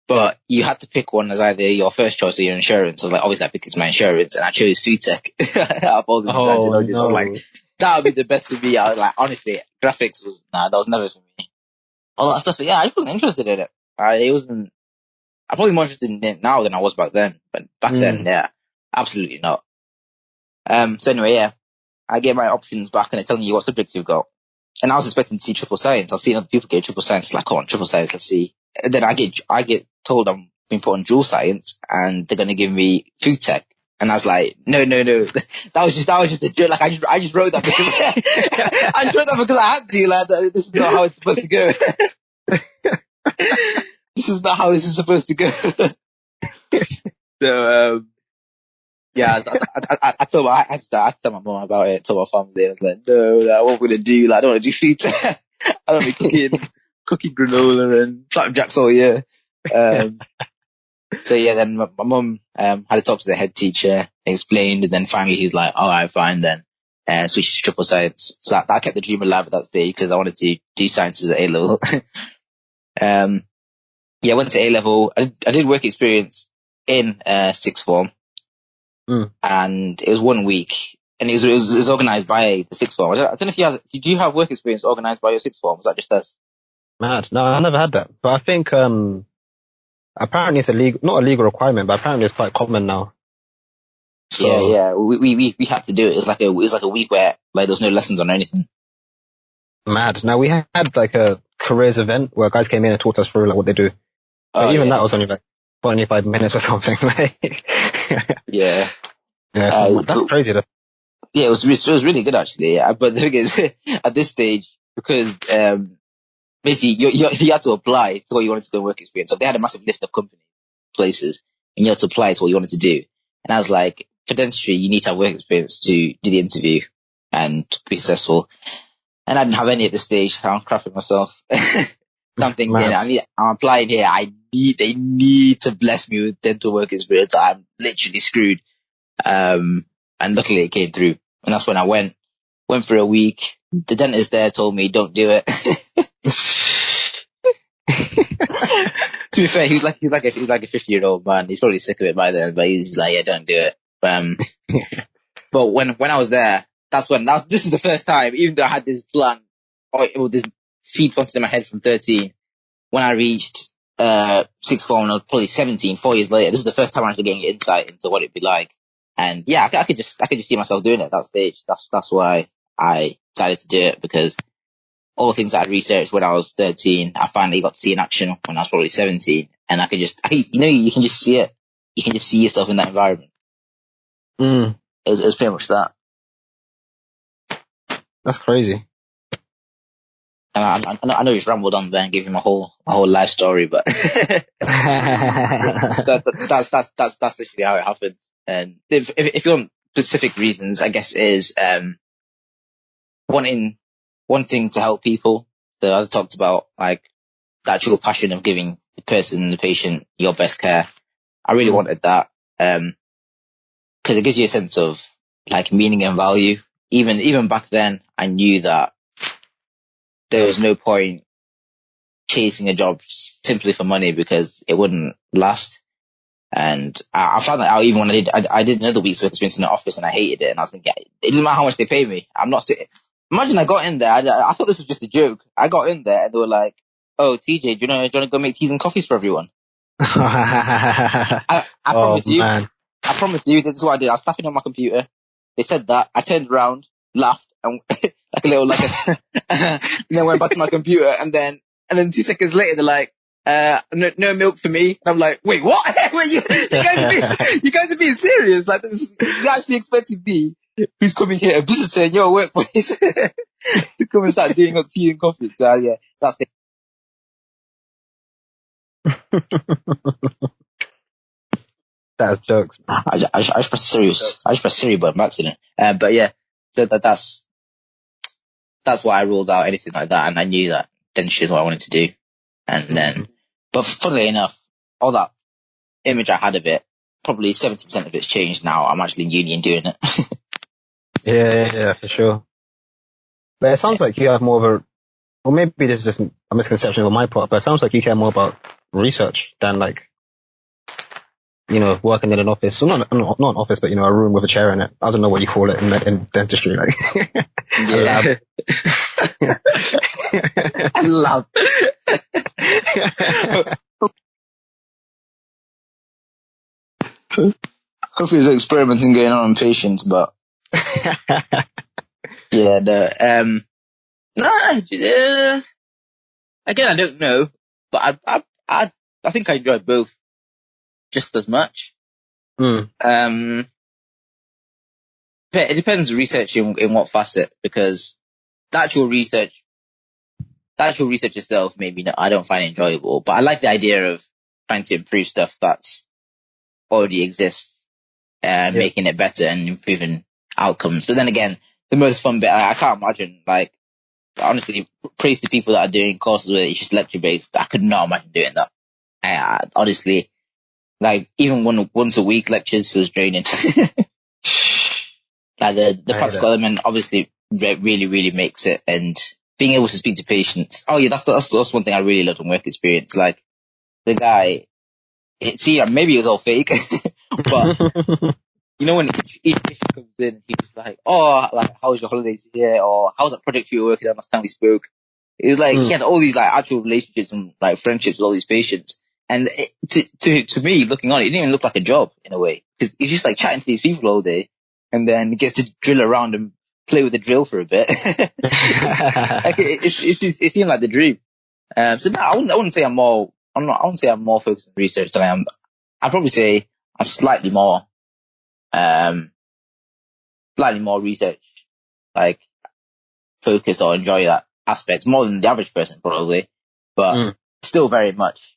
B: But you had to pick one as either your first choice or your insurance. I was like, obviously I picked my insurance and I chose food tech out of all the design technologies.
A: No.
B: I was like, that would be the best for me. I was like, honestly, graphics that was never for me. All that stuff, yeah, I just wasn't interested in it. I'm probably more interested in it now than I was back then. But back then, yeah, absolutely not. So anyway, yeah, I get my options back and they're telling you what subjects you've got. And I was expecting to see triple science. I've seen other people get triple science, like, come on, triple science, let's see. And then I get told I'm being put on dual science and they're going to give me food tech. And I was like, no. That was just a joke. Like, I just wrote that because, I just wrote that because I had to. Like, this is not how it's supposed to go. This is not how this is supposed to go. So, yeah, I told I had to tell my mom about it, told my family. I was like, no, like, what we're going to do? Like, I don't want to do food tech. I don't want to be cooking granola and flapjacks all year. So yeah, then my mum had to talk to the head teacher, explained, and then finally he was like, all right, fine then. Switched to triple science. So that kept the dream alive at that stage because I wanted to do sciences at A level. Yeah, I went to A level. I did work experience in sixth form, and it was 1 week, and it was organised by the sixth form. I don't know if did you have work experience organised by your sixth form? Was that just us?
A: Mad. No, I never had that. But I think apparently it's not a legal requirement, but apparently it's quite common now. So,
B: Yeah. We had to do it. It was like a week where like there was no lessons on anything.
A: mad. Now we had like a careers event where guys came in and talked us through like what they do. But even that was only like 25 minutes or something.
B: Yeah.
A: Yeah, that's crazy though.
B: Yeah, it was really good actually. Yeah. But the thing is, at this stage, because basically you had to apply to what you wanted to do work experience. So they had a massive list of companies, places, and you had to apply to what you wanted to do. And I was like, for dentistry, you need to have work experience to do the interview and be successful. And I didn't have any at this stage. I'm crapping myself. So I'm thinking, I'm applying here. They need to bless me with dental work experience. I'm literally screwed. And luckily it came through. And that's when I went for a week. The dentist there told me, don't do it. To be fair, he's like a 50-year-old man. He's probably sick of it by then, but he's like, yeah, don't do it. But when I was there, this is the first time, even though I had this plan, or this seed planted in my head from 13, when I reached sixth form, and I was probably 17, 4 years later, this is the first time I'm actually getting insight into what it'd be like. And yeah, I could just see myself doing it at that stage. That's why I decided to do it, because all the things that I researched when I was 13, I finally got to see in action when I was probably 17. And you can just see it. You can just see yourself in that environment. It was pretty much that.
A: That's crazy.
B: And I know he's rambled on there and gave him a whole life story, but that's literally how it happened. And if you want specific reasons, I guess is wanting to help people. So as I talked about, like the actual passion of giving the person, the patient, your best care. I really wanted that, because it gives you a sense of like meaning and value. Even back then, I knew that there was no point chasing a job simply for money because it wouldn't last. And I found that out even when I did another week's work experience in the office and I hated it. And I was thinking, it doesn't matter how much they pay me. I'm not sitting. Imagine I got in there. I thought this was just a joke. I got in there and they were like, "Oh, TJ, do you want to go make teas and coffees for everyone?" I
A: Oh
B: promise you.
A: man.
B: I promise you, this is what I did. I was tapping on my computer. They said that. I turned around, laughed, and and then went back to my computer. And then 2 seconds later, they're like, no milk for me. And I'm like, wait, what? Wait, you guys are being serious? Like, you actually expecting me, who's coming here, a visitor in your workplace, to come and start doing up tea and coffee? So yeah, that's the.
A: That's jokes.
B: I just pressed Siri button by accident. But yeah, so that's why I ruled out anything like that, and I knew that dentistry is what I wanted to do. And then, but funnily enough, all that image I had of it, probably 70% of it's changed now. I'm actually in uni and doing it.
A: Yeah, for sure. But it sounds like you have more of a, or maybe this is just a misconception on my part, but it sounds like you care more about research than like, working in an office. So not an office, but a room with a chair in it. I don't know what you call it in dentistry, like a lab.
B: I love. Hopefully there's experimenting going on patients, but yeah, again, I don't know, but I think I enjoy both just as much. It depends research in what facet, because the actual research itself, maybe not, I don't find it enjoyable, but I like the idea of trying to improve stuff that's already exists and making it better and improving outcomes. But then again, the most fun bit, I can't imagine, like, honestly, praise to people that are doing courses where it's just lecture based. I could not imagine doing that. Honestly, like, even once a week lectures feels draining. Like the practical element obviously really, really makes it, and being able to speak to patients. Oh yeah, that's one thing I really loved on work experience. Like, the guy, maybe it was all fake, but when each patient comes in, he's just like, "Oh, like, how was your holidays here?" Or, "How was that project you were working on last time we spoke?" It was like, he had all these like actual relationships and like friendships with all these patients. And to me, looking on it, didn't even look like a job in a way, because he's just like chatting to these people all day, and then he gets to drill around and play with the drill for a bit. Like, it seemed like the dream. So no, I wouldn't say I wouldn't say I'm more focused on research than I am. I'd probably say I'm slightly more research, like, focused, or enjoy that aspect more than the average person probably, but still very much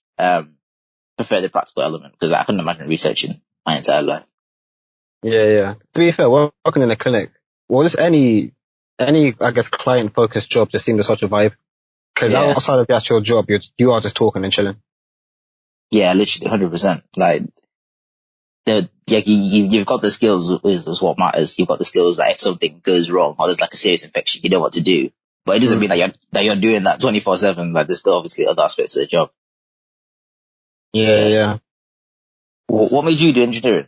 B: prefer the practical element, because I couldn't imagine researching my entire life.
A: Yeah. To be fair, working in a clinic, well, just any I guess client focused job just seems such a vibe, because outside of the actual job, you are just talking and chilling.
B: Yeah, literally 100%. Like, you've got the skills is what matters. You've got the skills that if something goes wrong or there's like a serious infection, you know what to do. But it doesn't mean that you're doing that 24/7. Like, there's still obviously other aspects of the job.
A: Yeah.
B: What made you do engineering?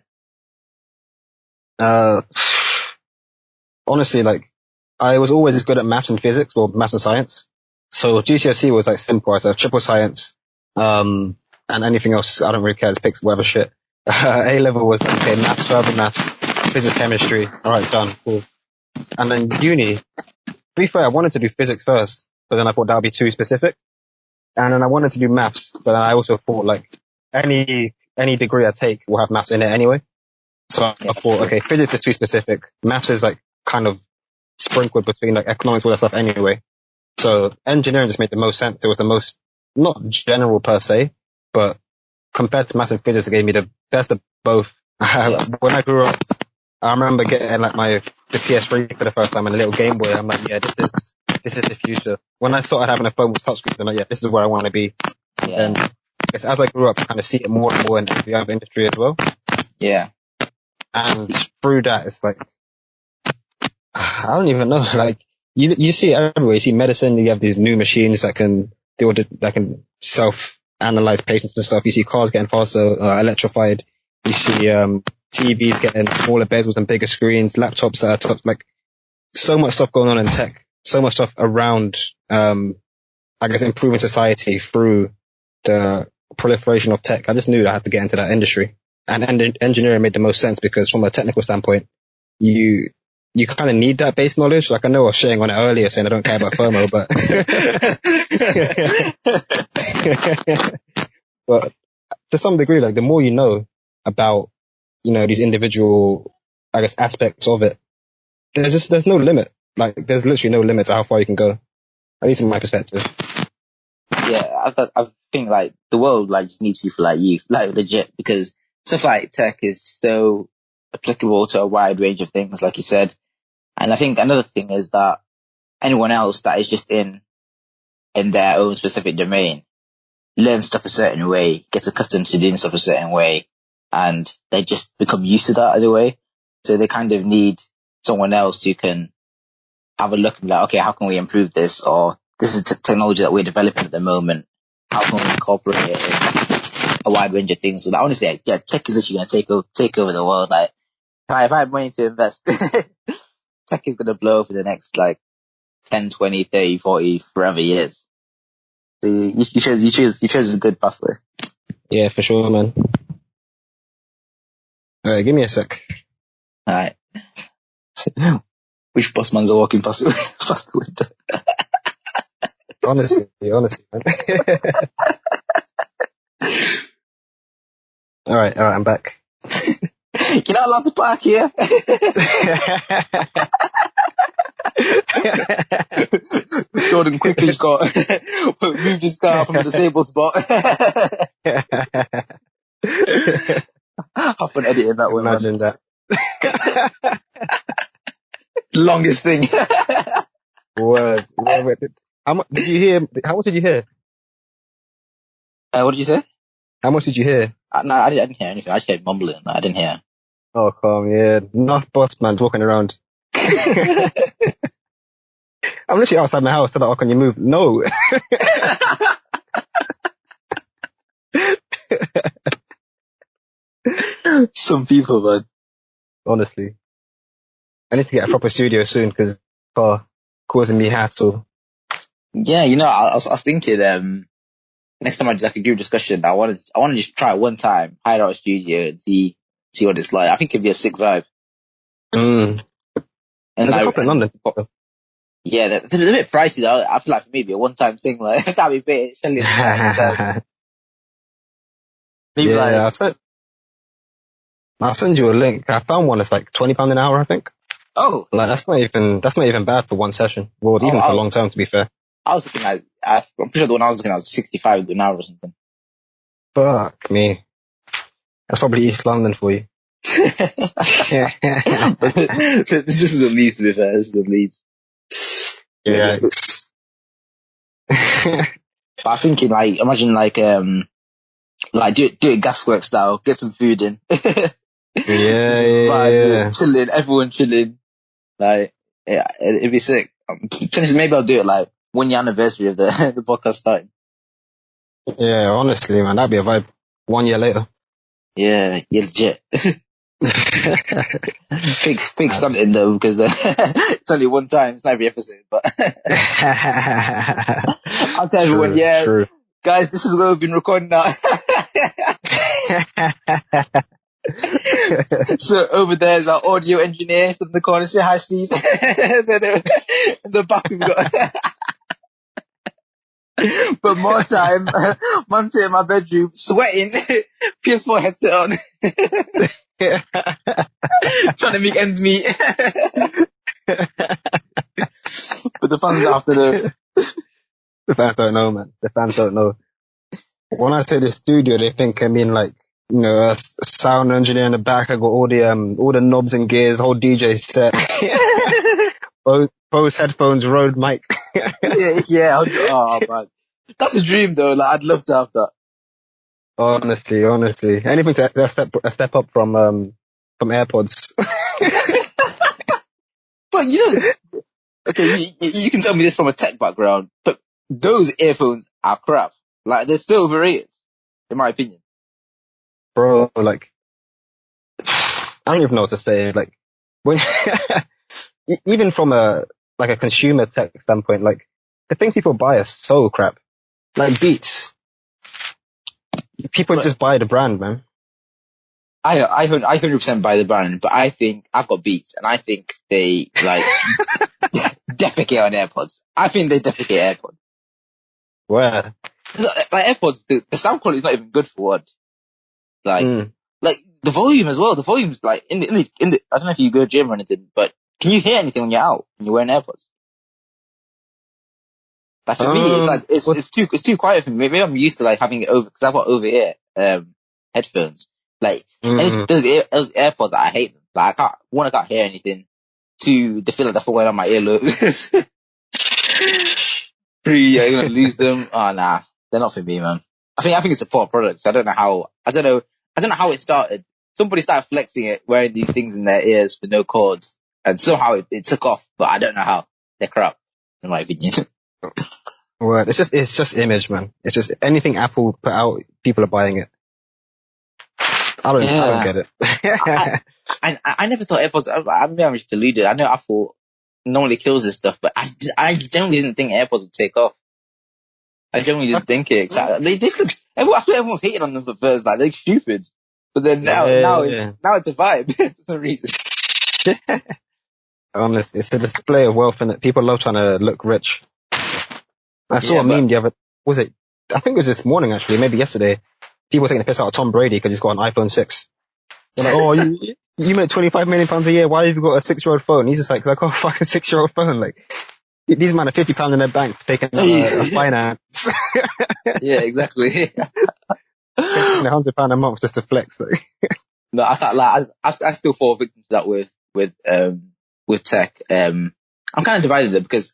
A: Honestly, like, I was always as good at maths and physics, or maths and science. So GCSE was like simple. I said triple science, and anything else I don't really care. Just pick whatever shit. A level was like, okay, maths, further maths, physics, chemistry. All right, done, cool. And then uni. To be fair, I wanted to do physics first, but then I thought that would be too specific. And then I wanted to do maths, but then I also thought, like, any degree I take will have maths in it anyway. So I thought, okay, physics is too specific. Maths is like kind of sprinkled between like economics, all that stuff anyway. So engineering just made the most sense. It was the most, not general per se, but compared to maths and physics, it gave me the best of both. When I grew up, I remember getting like the PS3 for the first time and a little Game Boy. I'm like, yeah, this is the future. When I started having a phone with touchscreens, I'm like, yeah, this is where I want to be.
B: Yeah.
A: And as I grew up, I kind of see it more and more in the other industry as well.
B: Yeah.
A: And through that, it's like, I don't even know, like, you see it everywhere. You see medicine. You have these new machines that can that can self-analyze patients and stuff. You see cars getting faster, electrified. You see TVs getting smaller bezels and bigger screens. Laptops that are like so much stuff going on in tech. So much stuff around I guess improving society through the proliferation of tech. I just knew I had to get into that industry, and engineering made the most sense because from a technical standpoint, you kind of need that base knowledge. Like I know I was sharing on it earlier saying I don't care about FOMO, but to some degree, like the more you know about, these individual, I guess, aspects of it, there's no limit. Like there's literally no limit to how far you can go. At least in my perspective.
B: Yeah, I think like the world like just needs people like you, like legit, because stuff like tech is so applicable to a wide range of things, like you said. And I think another thing is that anyone else that is just in their own specific domain learns stuff a certain way, gets accustomed to doing stuff a certain way, and they just become used to that other way. So they kind of need someone else who can have a look and be like, okay, how can we improve this? Or this is technology that we're developing at the moment. How can we incorporate it in a wide range of things? So honestly, yeah, tech is actually going to take over the world. Like, if I have money to invest, tech is going to blow for the next like 10, 20, 30, 40, forever years. So you chose a good pathway.
A: Yeah, for sure, man. All right, give me a sec.
B: All right. Which boss man's are walking past the window?
A: Honestly, man. All right, I'm back.
B: You're not allowed to park here. Jordan quickly just moved his car from the disabled spot. Have fun editing that one, man.
A: Imagine that.
B: Longest thing.
A: Word. How much did you hear? How much did you hear?
B: What did you say?
A: How much did you hear?
B: No, I didn't hear anything. I just heard mumbling. I didn't hear.
A: Oh, calm, yeah. Enough boss man walking around. I'm literally outside my house. So like, oh, can you move? No.
B: Some people, man.
A: Honestly. I need to get a proper studio soon because causing me hassle.
B: Yeah, I was thinking, next time I do like a group discussion, I want to just try it one time, hire out a studio and see what it's like. I think it'd be a sick vibe.
A: And there's a couple in London.
B: Yeah, they're a bit pricey though. I feel like maybe a one-time thing, like I can't be paying.
A: Yeah, I'll send you a link. I found one that's like £20 an hour, I think.
B: Oh,
A: like that's not even bad for one session. Well, even for long term, to be fair.
B: I was looking at. I'm pretty sure the one I was looking at was 65 an hour or something.
A: Fuck me. That's probably East London for you.
B: This is the Leeds, to be fair. This is the Leeds.
A: Yeah.
B: But I was thinking, like, imagine, like do it gaswork style, get some food in.
A: Yeah.
B: Chilling, everyone chilling. Like, yeah, it'd be sick. Maybe I'll do it, like, 1 year anniversary of the podcast starting.
A: Yeah, honestly, man, that'd be a vibe. 1 year later.
B: Yeah, you're legit. Fake something though, because it's only one time. It's not every episode, but I'll tell everyone, true. Guys, this is where we've been recording now. So over there is our audio engineer in the corner. Say hi, Steve. In the back we've got. But more time, Monty in my bedroom, sweating, PS4 headset on. Trying to make ends meet. But the fans don't have to know.
A: The fans don't know, man. The fans don't know. When I say the studio, they think I mean like, a sound engineer in the back. I got all the knobs and gears, whole DJ set. Bose headphones, Rode mic.
B: Yeah. Oh man, that's a dream though. Like I'd love to have that.
A: Honestly, anything to step up from AirPods.
B: But Okay, you can tell me this from a tech background, but those earphones are crap. Like, they're so overrated, in my opinion.
A: Bro, like, I don't even know what to say. Like, when, even from a consumer tech standpoint, like, the things people buy are so crap. Like Beats, people
B: But
A: just buy the brand, man.
B: I 100% buy the brand, but I think I've got Beats, and I think they, like, defecate on AirPods. I think they defecate AirPods.
A: Where?
B: Like, AirPods, the sound quality is not even good for what. Like,
A: Mm.
B: like the volume as well. The volume's like in the. I don't know if you go gym or anything, but can you hear anything when you're out when you're wearing AirPods? Like for me, it's like
A: What?
B: it's too quiet for me. Maybe I'm used to like having it over because I've got over ear headphones. Like
A: Mm.
B: those AirPods, I hate them. Like I can't hear anything. Two, they feel like they're falling on my earlobes. Three, you're gonna lose them. Oh nah, they're not for me, man. I think it's a poor product. So I don't know how it started. Somebody started flexing it, wearing these things in their ears with no cords, and somehow it took off. But I don't know how. They're crap, in my opinion.
A: What? It's just image, man. It's just anything Apple put out, people are buying it. I don't
B: Yeah,
A: get
B: I,
A: it.
B: I never thought AirPods. I'm just deluded. I know Apple normally kills this stuff, but I generally didn't think AirPods would take off. I genuinely didn't think it. They just look. I swear everyone's hating on them for first. Like, they look stupid, but then
A: Yeah.
B: now it's a vibe for some reason.
A: Honestly, it's a display of wealth, and people love trying to look rich. I saw
B: Yeah,
A: a
B: but
A: meme the other, was it? I think it was this morning actually, maybe yesterday. People taking the piss out of Tom Brady because he's got an iPhone 6. They're like, oh, you make £25 million a year. Why have you got a 6-year-old phone? He's just like, 'cause I got a fucking 6-year-old phone. Like, these men are £50 in their bank for taking out a finance,
B: yeah, exactly.
A: taking £100 a month just to flex. Like,
B: No, I can't lie. I still fall victim to that with tech. I'm kind of divided there because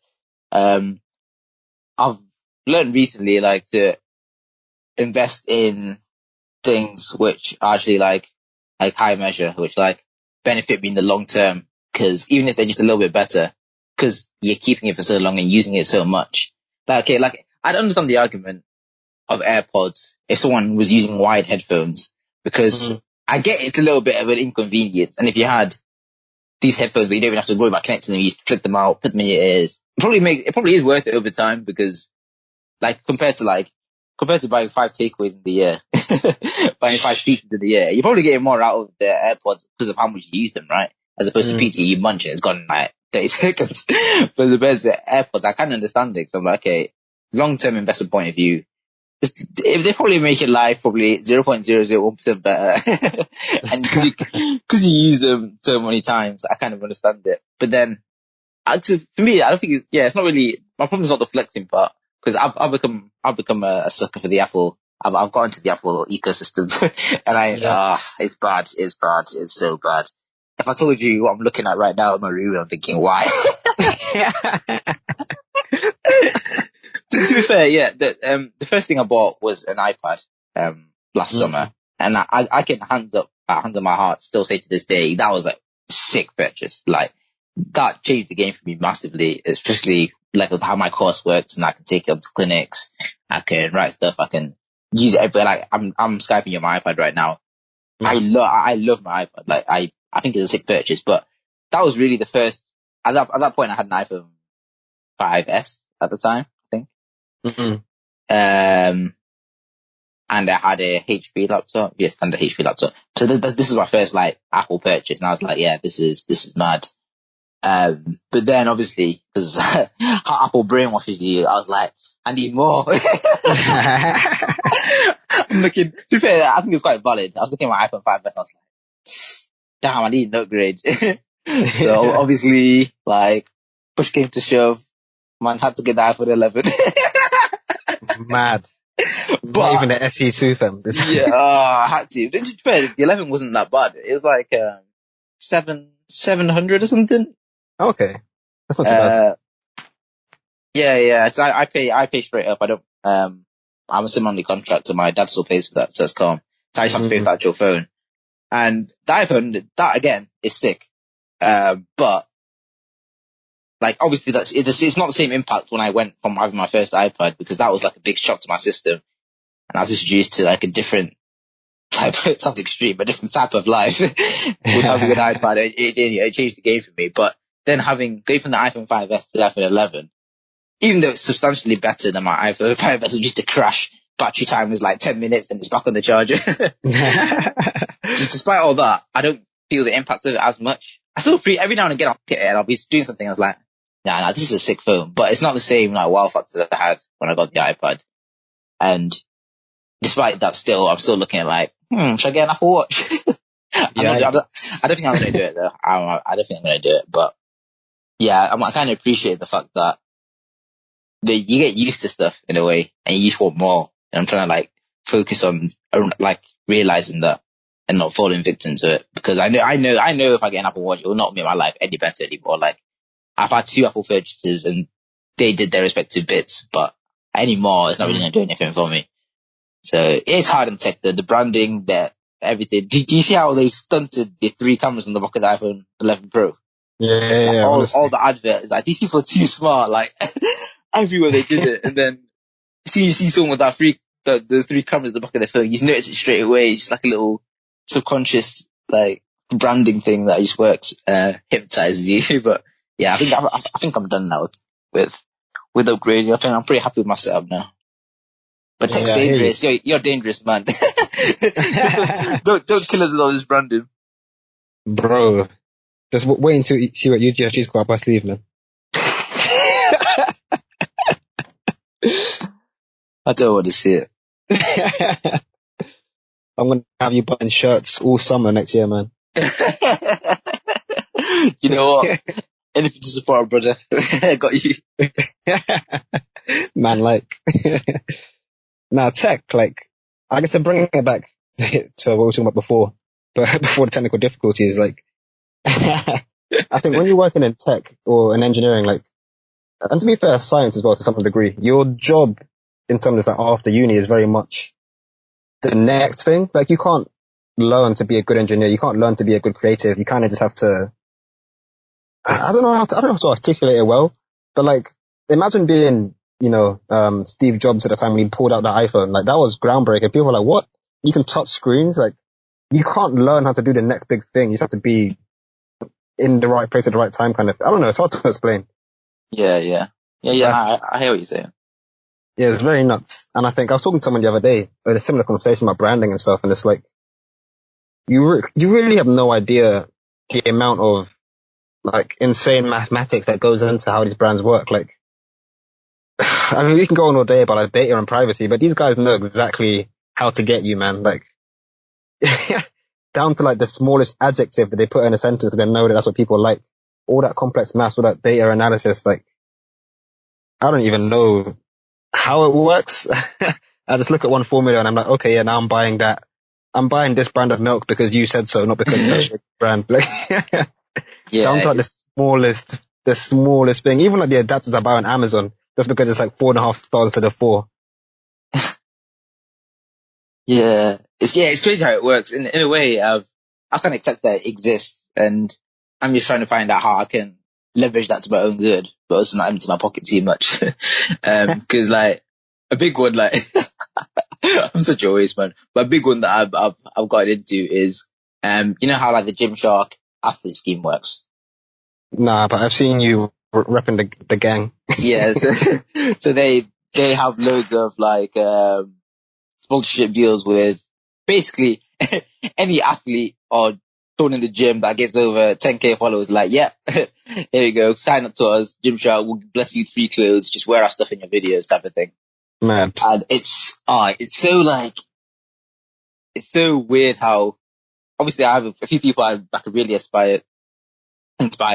B: um I've learned recently like to invest in things which are actually like high measure, which like benefit me in the long term. Because even if they're just a little bit better, because you're keeping it for so long and using it so much. Like, okay, like I don't understand the argument of AirPods if someone was using wired headphones, because
A: mm,
B: I get it's a little bit of an inconvenience. And if you had these headphones where you don't even have to worry about connecting them, you just flip them out, put them in your ears, it probably is worth it over time, because like compared to buying 5 takeaways in the year, buying 5 pizzas in the year, you're probably getting more out of the AirPods because of how much you use them, right? As opposed to
A: mm,
B: pizza, you munch it, it's gone in like 30 seconds. But the best AirPods, I kind of understand it, because I'm like, okay, long-term investment point of view, if they probably make your life probably 0.001% better, and because you use them so many times, I kind of understand it. But then, for me, I don't think it's not really, my problem is not the flexing part, because I've become a sucker for the Apple. I've got into the Apple ecosystem, and
A: yeah.
B: it's bad. It's bad. It's so bad. If I told you what I'm looking at right now in my room, I'm thinking, why? To be fair, yeah, the first thing I bought was an iPad, last summer,
A: mm,
B: and I can hands on my heart, still say to this day, that was like sick purchase. Like, that changed the game for me massively, especially like with how my course works, and I can take it up to clinics, I can write stuff, I can use it everywhere. Like, I'm Skyping on my iPad right now.
A: mm.
B: I love my iPad. Like, I think it's a sick purchase, but that was really the first. At that point, I had an iPhone 5S at the time, I think.
A: Mm.
B: Um, and I had a HP laptop, yeah, standard HP laptop. So this is my first like Apple purchase, and I was like, yeah, this is mad. But then obviously, because how Apple brainwashes you, I was like, I need more. I'm looking, to be fair, I think it's quite valid. I was looking at my iPhone 5S, and I was like, damn, I need an upgrade. So obviously, like, push came to shove, man had to get the iPhone 11.
A: Mad. Not even
B: But
A: the SE2 fam.
B: yeah, I had to. To be fair, the 11 wasn't that bad. It was like 700 or something.
A: Okay. That's not too bad.
B: Uh, yeah. So I pay straight up. I don't. I'm a SIM only contractor. My dad still pays for that, so it's calm. So I just have to pay for
A: Mm.
B: the actual phone. And the iPhone, that again is sick. But like, obviously it's not the same impact when I went from having my first iPad, because that was like a big shock to my system. And I was introduced to like a different type, it sounds extreme, but different type of life with having an iPad. It changed the game for me. But then going from the iPhone 5S to the iPhone 11, even though it's substantially better than my iPhone 5S, which used to crash, battery time was like 10 minutes and it's back on the charger. Despite all that, I don't feel the impact of it as much. I still feel every now and again I'll look at it and I'll be doing something. I was like, nah, this is a sick phone, but it's not the same like wow factor that I had when I got the iPad. And despite that, I'm still looking at like, should I get an Apple Watch? I don't think I'm going to do it though. I don't think I'm going to do it, but yeah, I kind of appreciate the fact that you get used to stuff in a way and you just want more. And I'm trying to like focus on like realizing that and not falling victim to it, because I know if I get an Apple Watch, it will not make my life any better anymore. Like, I've had 2 Apple purchases and they did their respective bits, but anymore, it's not really going to do anything for me. So it's hard in tech, the branding, everything. Did you see how they stunted the 3 cameras on the back of the iPhone 11 Pro?
A: Yeah,
B: all
A: honestly.
B: the adverts, like, these people are too smart. Like, everywhere they did it, and then you see someone with those 3 cameras at the back of their phone, you just notice it straight away. It's just like a little subconscious like branding thing that just works, hypnotizes you. But yeah, I think I'm done now with upgrading. I think I'm pretty happy with my setup now. But tech's dangerous. You're dangerous, man. don't kill us with all this branding,
A: Bro. Just wait until you see what UGSG's got up our sleeve, man.
B: I don't want to see it.
A: I'm going to have you buying shirts all summer next year, man.
B: You know what? Anything to support our brother. I got you.
A: Man, like, now tech, like, I guess to bring it back to what we were talking about before, but before the technical difficulties, like, I think when you're working in tech or in engineering, like, and to be fair, science as well to some degree, your job in terms of like after uni is very much the next thing. Like, you can't learn to be a good engineer. You can't learn to be a good creative. You kind of just have to, I don't know how to articulate it well, but like, imagine being, Steve Jobs at the time when he pulled out the iPhone. Like, that was groundbreaking. People were like, what? You can touch screens? Like, you can't learn how to do the next big thing. You just have to be in the right place at the right time, kind of. I don't know. It's hard to explain.
B: Yeah. I hear what you're saying.
A: Yeah, it's very nuts. And I think I was talking to someone the other day, with a similar conversation about branding and stuff, and it's like, you really have no idea the amount of like insane mathematics that goes into how these brands work. Like, I mean, we can go on all day about like data and privacy, but these guys know exactly how to get you, man. Like, down to like the smallest adjective that they put in a sentence because they know that that's what people like. All that complex maths, all that data analysis, like, I don't even know how it works. I just look at one formula and I'm like, okay, yeah, now I'm buying that. I'm buying this brand of milk because you said so, not because it's a brand. Like,
B: Yeah,
A: down to like the smallest thing. Even like the adapters I buy on Amazon, just because it's like 4.5 stars instead of 4.
B: Yeah, it's crazy how it works. In a way, I can accept that it exists, and I'm just trying to find out how I can leverage that to my own good, but also not empty my pocket too much. Because like a big one, like I'm such a waste man. But a big one that I've got into is, you know how like the Gymshark athlete scheme works.
A: Nah, but I've seen you repping the gang.
B: Yeah, so they have loads of like sponsorship deals with basically any athlete or someone in the gym that gets over 10k followers. Like, yeah, here you go, sign up to us, Gymshark, we'll bless you free clothes, just wear our stuff in your videos, type of thing.
A: Man.
B: And it's so weird how obviously I have a few people that could really inspire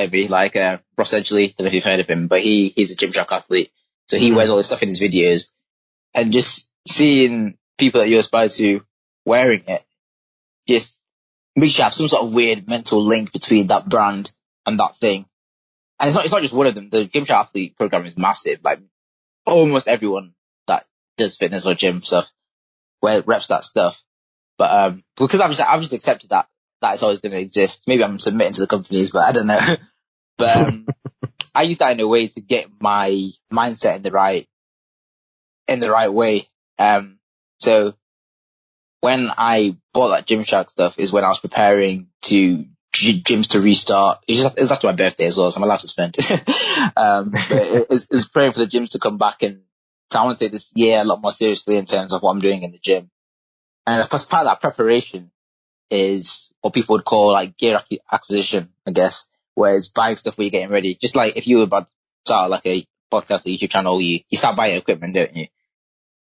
B: me, like Ross Edgley. Don't know if you've heard of him, but he's a Gymshark athlete, so he wears all this stuff in his videos, and just seeing people that you aspire to wearing it just makes you have some sort of weird mental link between that brand and that thing. And it's not just one of them. The Gymshark athlete program is massive. Like, almost everyone that does fitness or gym stuff reps that stuff. But because I've just accepted that it's always going to exist. Maybe I'm submitting to the companies, but I don't know. But I use that in a way to get my mindset in the right way. So when I bought that Gymshark stuff is when I was preparing to gyms to restart. It's after my birthday as well, so I'm allowed to spend. But it's praying for the gyms to come back, and so I want to take this year a lot more seriously in terms of what I'm doing in the gym. And as part of that preparation is what people would call like gear acquisition, I guess, where it's buying stuff where you're getting ready. Just like if you were about to start like a podcast or YouTube channel, you start buying equipment, don't you?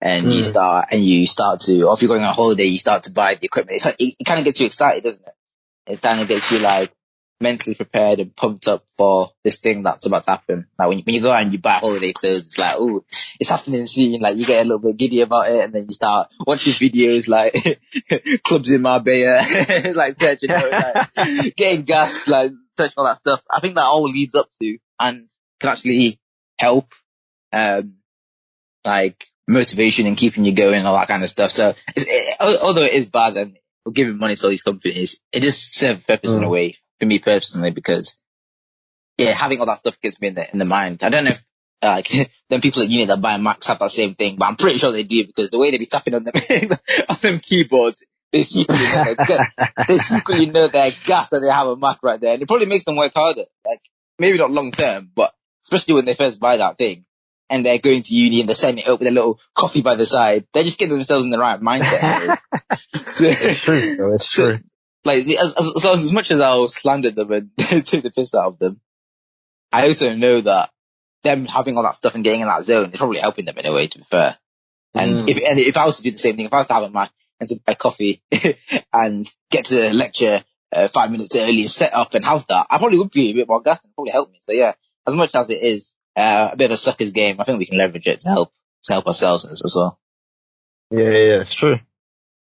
B: And you start to, or if you're going on a holiday, you start to buy the equipment. It's like, it kind of gets you excited, doesn't it? It kind of gets you like mentally prepared and pumped up for this thing that's about to happen. Like when you go out and you buy holiday clothes, it's like, oh, it's happening soon. Like you get a little bit giddy about it, and then you start watching videos like clubs in Marbella, like searching, like getting gassed, like searching all that stuff. I think that all leads up to and can actually help, like motivation and keeping you going and all that kind of stuff. So although it is bad and we're giving money to all these companies, it just serves a purpose in a way for me personally, because having all that stuff gets me in the mind. I don't know if like them people at uni that buy Macs have that same thing, but I'm pretty sure they do, because the way they be tapping on them on them keyboards, they secretly know they're gassed that they have a Mac right there, and it probably makes them work harder. Like maybe not long term, but especially when they first buy that thing and they're going to uni and they're setting it up with a little coffee by the side, they're just getting themselves in the right mindset.
A: It's true, though. It's true.
B: Like, as much as I'll slander them and take the piss out of them, I also know that them having all that stuff and getting in that zone is probably helping them in a way, to be fair. And if I was to do the same thing, if I was to have a Mac and to buy coffee and get to the lecture 5 minutes early and set up and have that, I probably would be a bit more gassed and probably help me. So yeah, as much as it is a bit of a sucker's game, I think we can leverage it to help ourselves as well.
A: Yeah, it's true.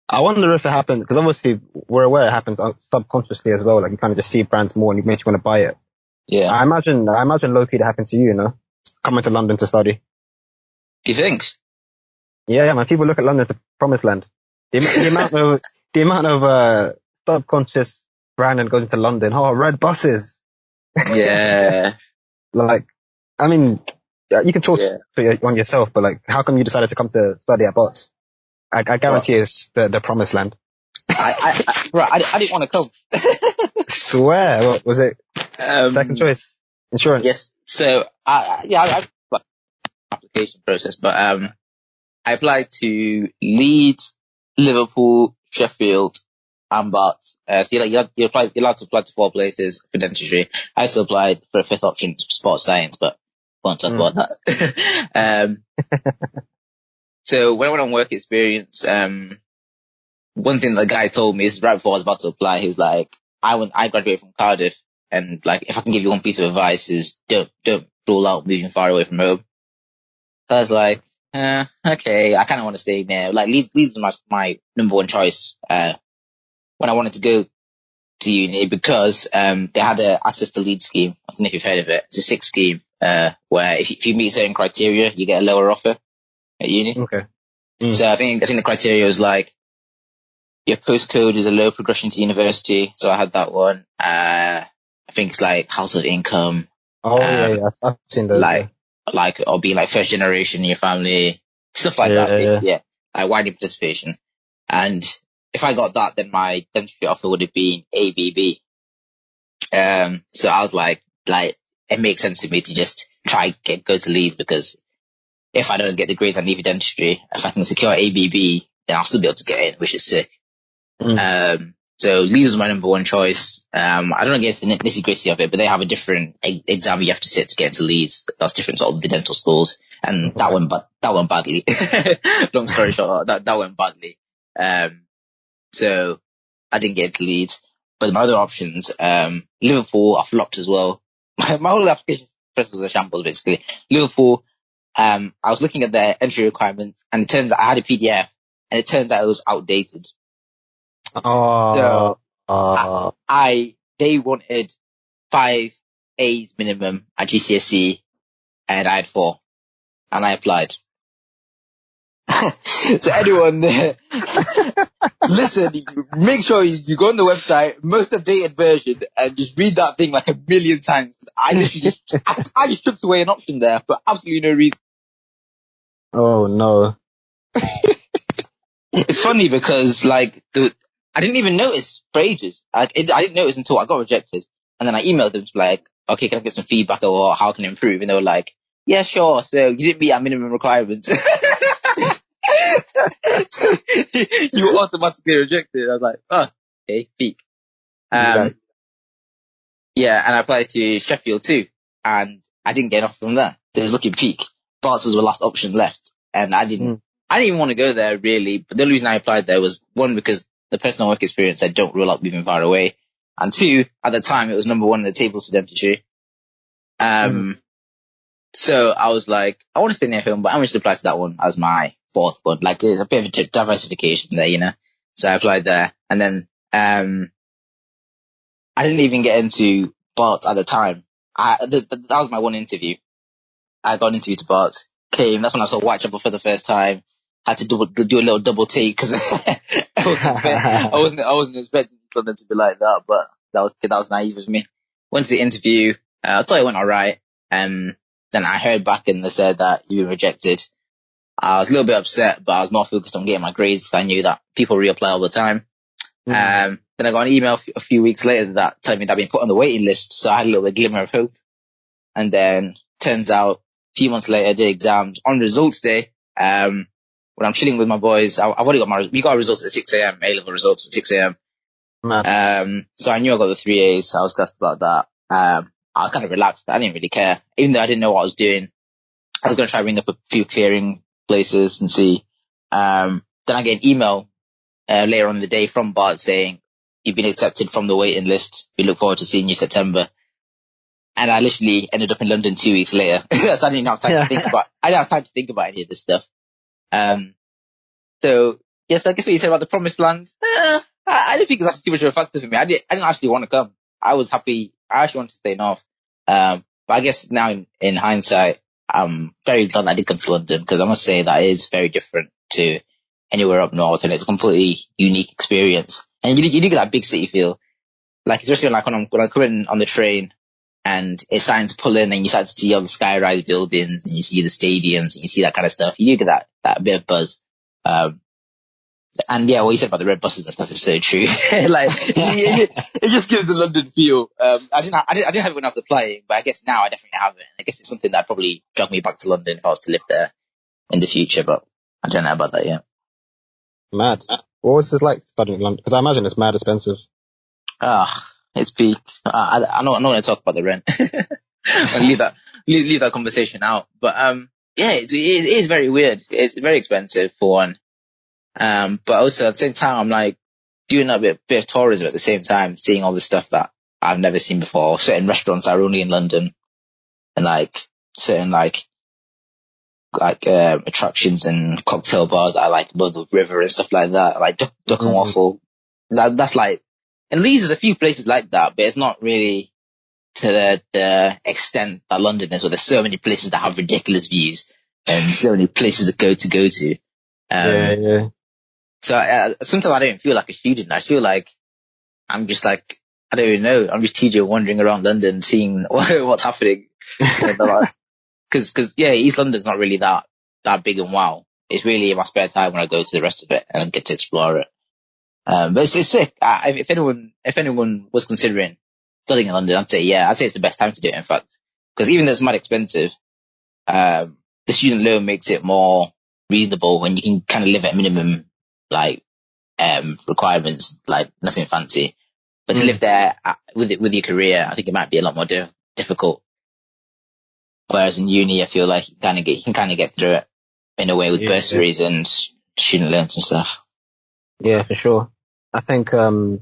A: I wonder if it happens, because obviously we're aware it happens subconsciously as well. Like you kind of just see brands more and it makes you want to buy it.
B: Yeah.
A: I imagine low-key that happened to you, coming to London to study.
B: Do you think?
A: Yeah, man. People look at London as the promised land. The amount of subconscious branding goes into London. Oh, red buses.
B: Yeah.
A: Like, I mean, you can talk on yourself, but like, how come you decided to come to study at Barts? I guarantee it's the promised land.
B: I didn't want to come.
A: Swear, what was it? Second choice, insurance.
B: Yes. So I application process, but I applied to Leeds, Liverpool, Sheffield, and Barts. So you're allowed to apply to 4 places for dentistry. I also applied for a 5th option, sports science, but won't talk about that. So when I went on work experience, one thing the guy told me is right before I was about to apply, he was like, I graduated from Cardiff, and like, if I can give you one piece of advice is don't rule out moving far away from home. So I was like, okay, I kind of want to stay there. Like Leeds was my number one choice, when I wanted to go to uni, because, they had a access to Leeds scheme. I don't know if you've heard of it. It's a 6 scheme, where if you meet certain criteria, you get a lower offer at uni.
A: Okay.
B: So I think the criteria was like, your postcode is a low progression to university. So I had that one. I think it's like household income.
A: Oh, yeah. I've seen those.
B: Like, or being like first generation in your family, stuff like that, basically. Yeah. Like widening participation. And if I got that, then my dentistry offer would have been ABB. So I was like, it makes sense to me to just go to Leeds, because if I don't get the grades I need for dentistry, if I can secure ABB, then I'll still be able to get in, which is sick. So Leeds was my number one choice. I don't know the nitty gritty of it, but they have a different exam you have to sit to get into Leeds. That's different to all the dental schools, and that went badly. Long story short, that went badly. So I didn't get into Leeds, but my other options, Liverpool, I flopped as well. My whole application process was a shambles, basically. Liverpool, I was looking at their entry requirements, and it turns out I had a PDF, and it turns out it was outdated. So they wanted 5 A's minimum at GCSE, and I had 4, and I applied. So anyone Listen, make sure you go on the website, most updated version, and just read that thing like a million times. I literally I just stripped away an option there for absolutely no reason.
A: Oh no.
B: It's funny because like I didn't even notice for ages. I didn't notice until I got rejected, and then I emailed them to be like, okay, can I get some feedback or how can I improve? And they were like, yeah, sure. So you didn't meet our minimum requirements. So you were automatically rejected. I was like, oh, okay, peak.
A: Yeah.
B: Yeah, and I applied to Sheffield too, and I didn't get off from there. So it was looking peak. Barts was the last option left, and I didn't even want to go there really. But the only reason I applied there was one, because the personal work experience, I don't rule out moving far away, and two, at the time it was number one on the table for dentistry. So I was like, I want to stay near home, but I'm going to apply to that one as my fourth one. Like there's a bit of a diversification there, you know. So I applied there, and then I didn't even get into Bart at the time. That was my one interview. I got an interview to Bart. Came. That's when I saw Whitechapel for the first time. Had to do a little double take because I wasn't expecting London to be like that, but that was naive of me. Went to the interview. I thought it went alright. Then I heard back and they said that you were rejected. I was a little bit upset, but I was more focused on getting my grades. I knew that people reapply all the time. Then I got an email a few weeks later that telling me that I'd been put on the waiting list, so I had a little bit glimmer of hope. And then turns out a few months later I did exams on results day. When I'm chilling with my boys, I've already we got our results at 6 a.m., A-level results at 6 a.m. So I knew I got the 3 A's. I was gassed about that. I was kind of relaxed. I didn't really care. Even though I didn't know what I was doing, I was going to try to ring up a few clearing places and see. Then I get an email later on in the day from Bart saying, you've been accepted from the waiting list. We look forward to seeing you September. And I literally ended up in London 2 weeks later. So I didn't have time to think about, I didn't have time to think about any of this stuff. So yes, I guess what you said about the promised land, I didn't think it was too much of a factor for me. I didn't actually want to come. I was happy. I actually wanted to stay north. But I guess now in hindsight, I'm very glad I did come to London, because I must say that it is very different to anywhere up north, and it's a completely unique experience. And you do get that big city feel, like especially like when I'm coming on the train and it's starting to pull in and you start to see all the sky-rise buildings and you see the stadiums and you see that kind of stuff. You do get that bit of buzz. And yeah, what you said about the red buses and stuff is so true. Like it just gives the London feel. I didn't have it when I was applying, but I guess now I definitely have it. I guess it's something that probably drag me back to London if I was to live there in the future, but I don't know about that yet.
A: Mad. What was it like studying in London? Because I imagine it's mad expensive.
B: It's peak. I'm not going to talk about the rent. I'll leave that conversation out. But yeah, it is very weird. It's very expensive for one. But also at the same time, I'm like doing a bit of tourism at the same time, seeing all the stuff that I've never seen before. Certain restaurants are only in London, and like certain attractions and cocktail bars that are like above the river and stuff like that, like Duck and Waffle. That's like, and Leeds is a few places like that, but it's not really to the extent that London is, where there's so many places that have ridiculous views and so many places to go to.
A: Yeah.
B: So sometimes I don't feel like a student. I feel like I'm just like, I don't even know. I'm just TJ wandering around London, seeing what's happening. Cause yeah, East London's not really that big and wow. It's really in my spare time when I go to the rest of it and get to explore it. But it's sick. If anyone was considering studying in London, I'd say it's the best time to do it, in fact. Because even though it's mad expensive, the student loan makes it more reasonable when you can kind of live at minimum, like, requirements, like nothing fancy. But to live there with your career, I think it might be a lot more difficult. Whereas in uni, I feel like you can kind of get through it in a way with bursaries and student loans and stuff.
A: Yeah, for sure. I think, on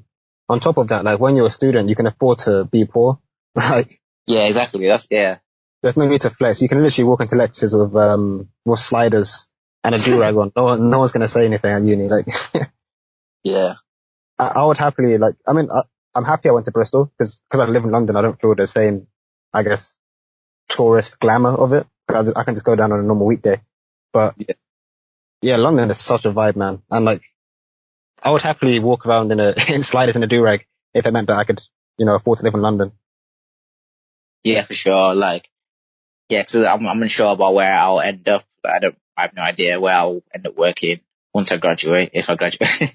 A: top of that, like when you're a student, you can afford to be poor. Like,
B: yeah, exactly.
A: There's no need to flex. You can literally walk into lectures with sliders and a do-rag on. No one's going to say anything at uni. Like,
B: yeah.
A: I would happily, like, I mean, I'm happy I went to Bristol because I live in London. I don't feel the same, I guess, tourist glamour of it. I can just go down on a normal weekday. But yeah, London is such a vibe, man. And like, I would happily walk around in sliders and a do-rag if it meant that I could, afford to live in London.
B: Yeah, for sure. Like, yeah, because I'm unsure about where I'll end up. I have no idea where I'll end up working once I graduate, if I graduate.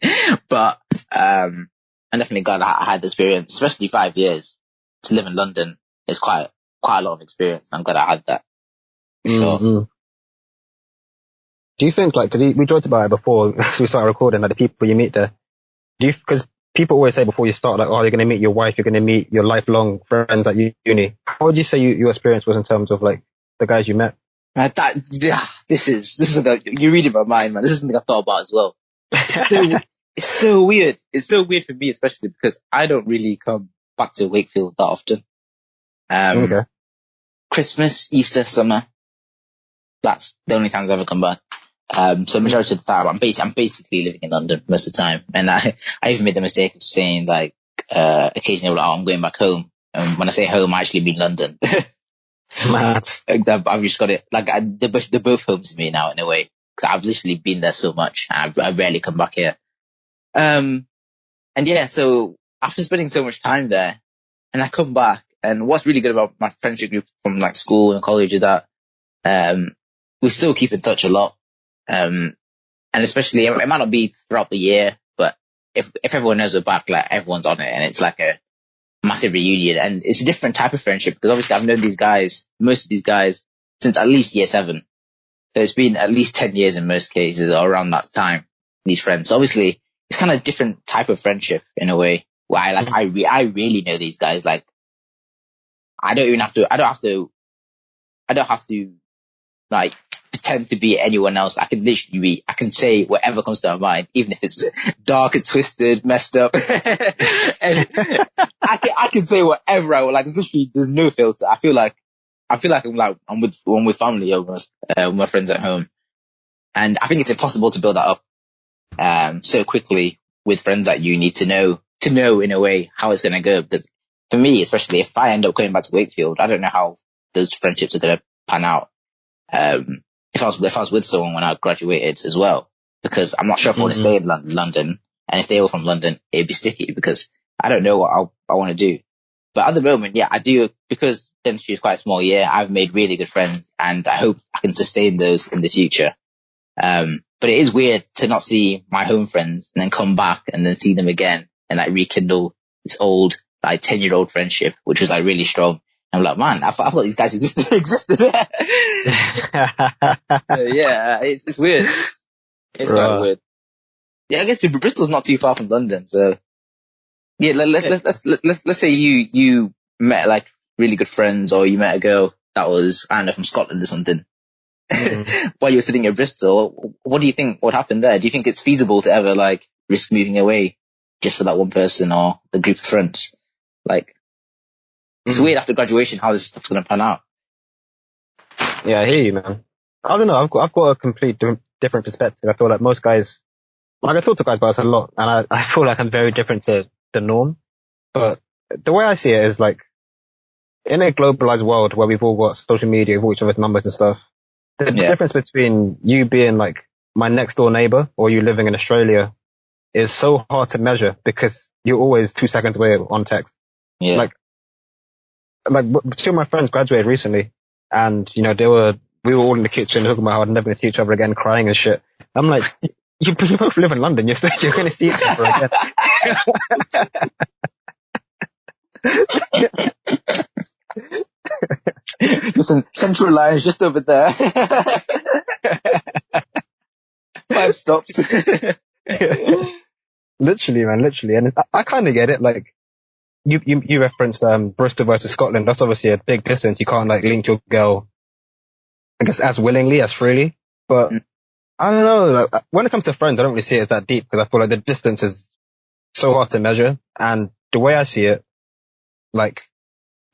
B: But, I'm definitely glad I had the experience, especially 5 years to live in London is quite a lot of experience. I'm glad I had that for sure.
A: Mm-hmm. Do you think, like, 'cause we joked about it before we started recording, like the people you meet there, because people always say before you start, like, oh, you're going to meet your wife, you're going to meet your lifelong friends at uni. How would you say your experience was in terms of, like, the guys you met?
B: This is like you're reading my mind, man. This is something I've thought about as well. It's so weird. It's so weird for me, especially because I don't really come back to Wakefield that often.
A: Okay.
B: Christmas, Easter, summer. That's the only times I've ever come back. So majority of the time, I'm basically living in London most of the time. And I even made the mistake of saying like, occasionally, like, oh, I'm going back home. And when I say home, I actually mean London.
A: Mad.
B: Example, I've just got it, like, they're both home to me now in a way. Cause I've literally been there so much. I rarely come back here. And yeah, so after spending so much time there and I come back, and what's really good about my friendship group from like school and college is that, we still keep in touch a lot. And especially, it might not be throughout the year, but if everyone knows we're back, like everyone's on it and it's like a massive reunion. And it's a different type of friendship because obviously I've known most of these guys since at least year 7. So it's been at least 10 years in most cases or around that time, these friends. So obviously it's kind of a different type of friendship in a way where I really know these guys. Like I don't have to like pretend to be anyone else. I can say whatever comes to my mind, even if it's dark and twisted, messed up. And I can say whatever I want. Like there's no filter. I feel like I'm with family almost, with my friends at home. And I think it's impossible to build that up, so quickly with friends that you need to know in a way how it's going to go. Because for me, especially if I end up going back to Wakefield, I don't know how those friendships are going to pan out. If I was with someone when I graduated as well, because I'm not sure if I want to stay in London, and if they were from London, it'd be sticky because I don't know what I want to do. But at the moment, yeah, I do, because dentistry is quite a small year. I've made really good friends, and I hope I can sustain those in the future. But it is weird to not see my home friends and then come back and then see them again and like rekindle this old, like 10-year-old friendship, which was like really strong. I'm like, man, I thought these guys existed. Yeah, it's weird. It's quite weird. Yeah, I guess Bristol's not too far from London, so yeah. Let's say you met like really good friends, or you met a girl that was, I don't know, from Scotland or something. While you were sitting in Bristol, what do you think would happen there? Do you think it's feasible to ever like risk moving away just for that one person or the group of friends? Like, it's weird after graduation how this stuff's gonna pan out.
A: Yeah, I hear you, man. I don't know. I've got a complete different perspective. I feel like most guys, like I talk to guys about this a lot, and I feel like I'm very different to the norm. But the way I see it is like, in a globalized world where we've all got social media, we've all each other's numbers and stuff, the difference between you being like my next door neighbor or you living in Australia is so hard to measure because you're always 2 seconds away on text.
B: Yeah.
A: Like two of my friends graduated recently, and we were all in the kitchen talking about how we're never going to see each other again, crying and shit. I'm like, you both live in London. You're going to see each other again.
B: Listen, Central Line is just over there. 5 stops.
A: Literally, man, literally. And I kind of get it. Like, you referenced Bristol versus Scotland. That's obviously a big distance. You can't like link your girl, I guess, as willingly, as freely. But I don't know. Like, when it comes to friends, I don't really see it as that deep because I feel like the distance is so hard to measure. And the way I see it, like,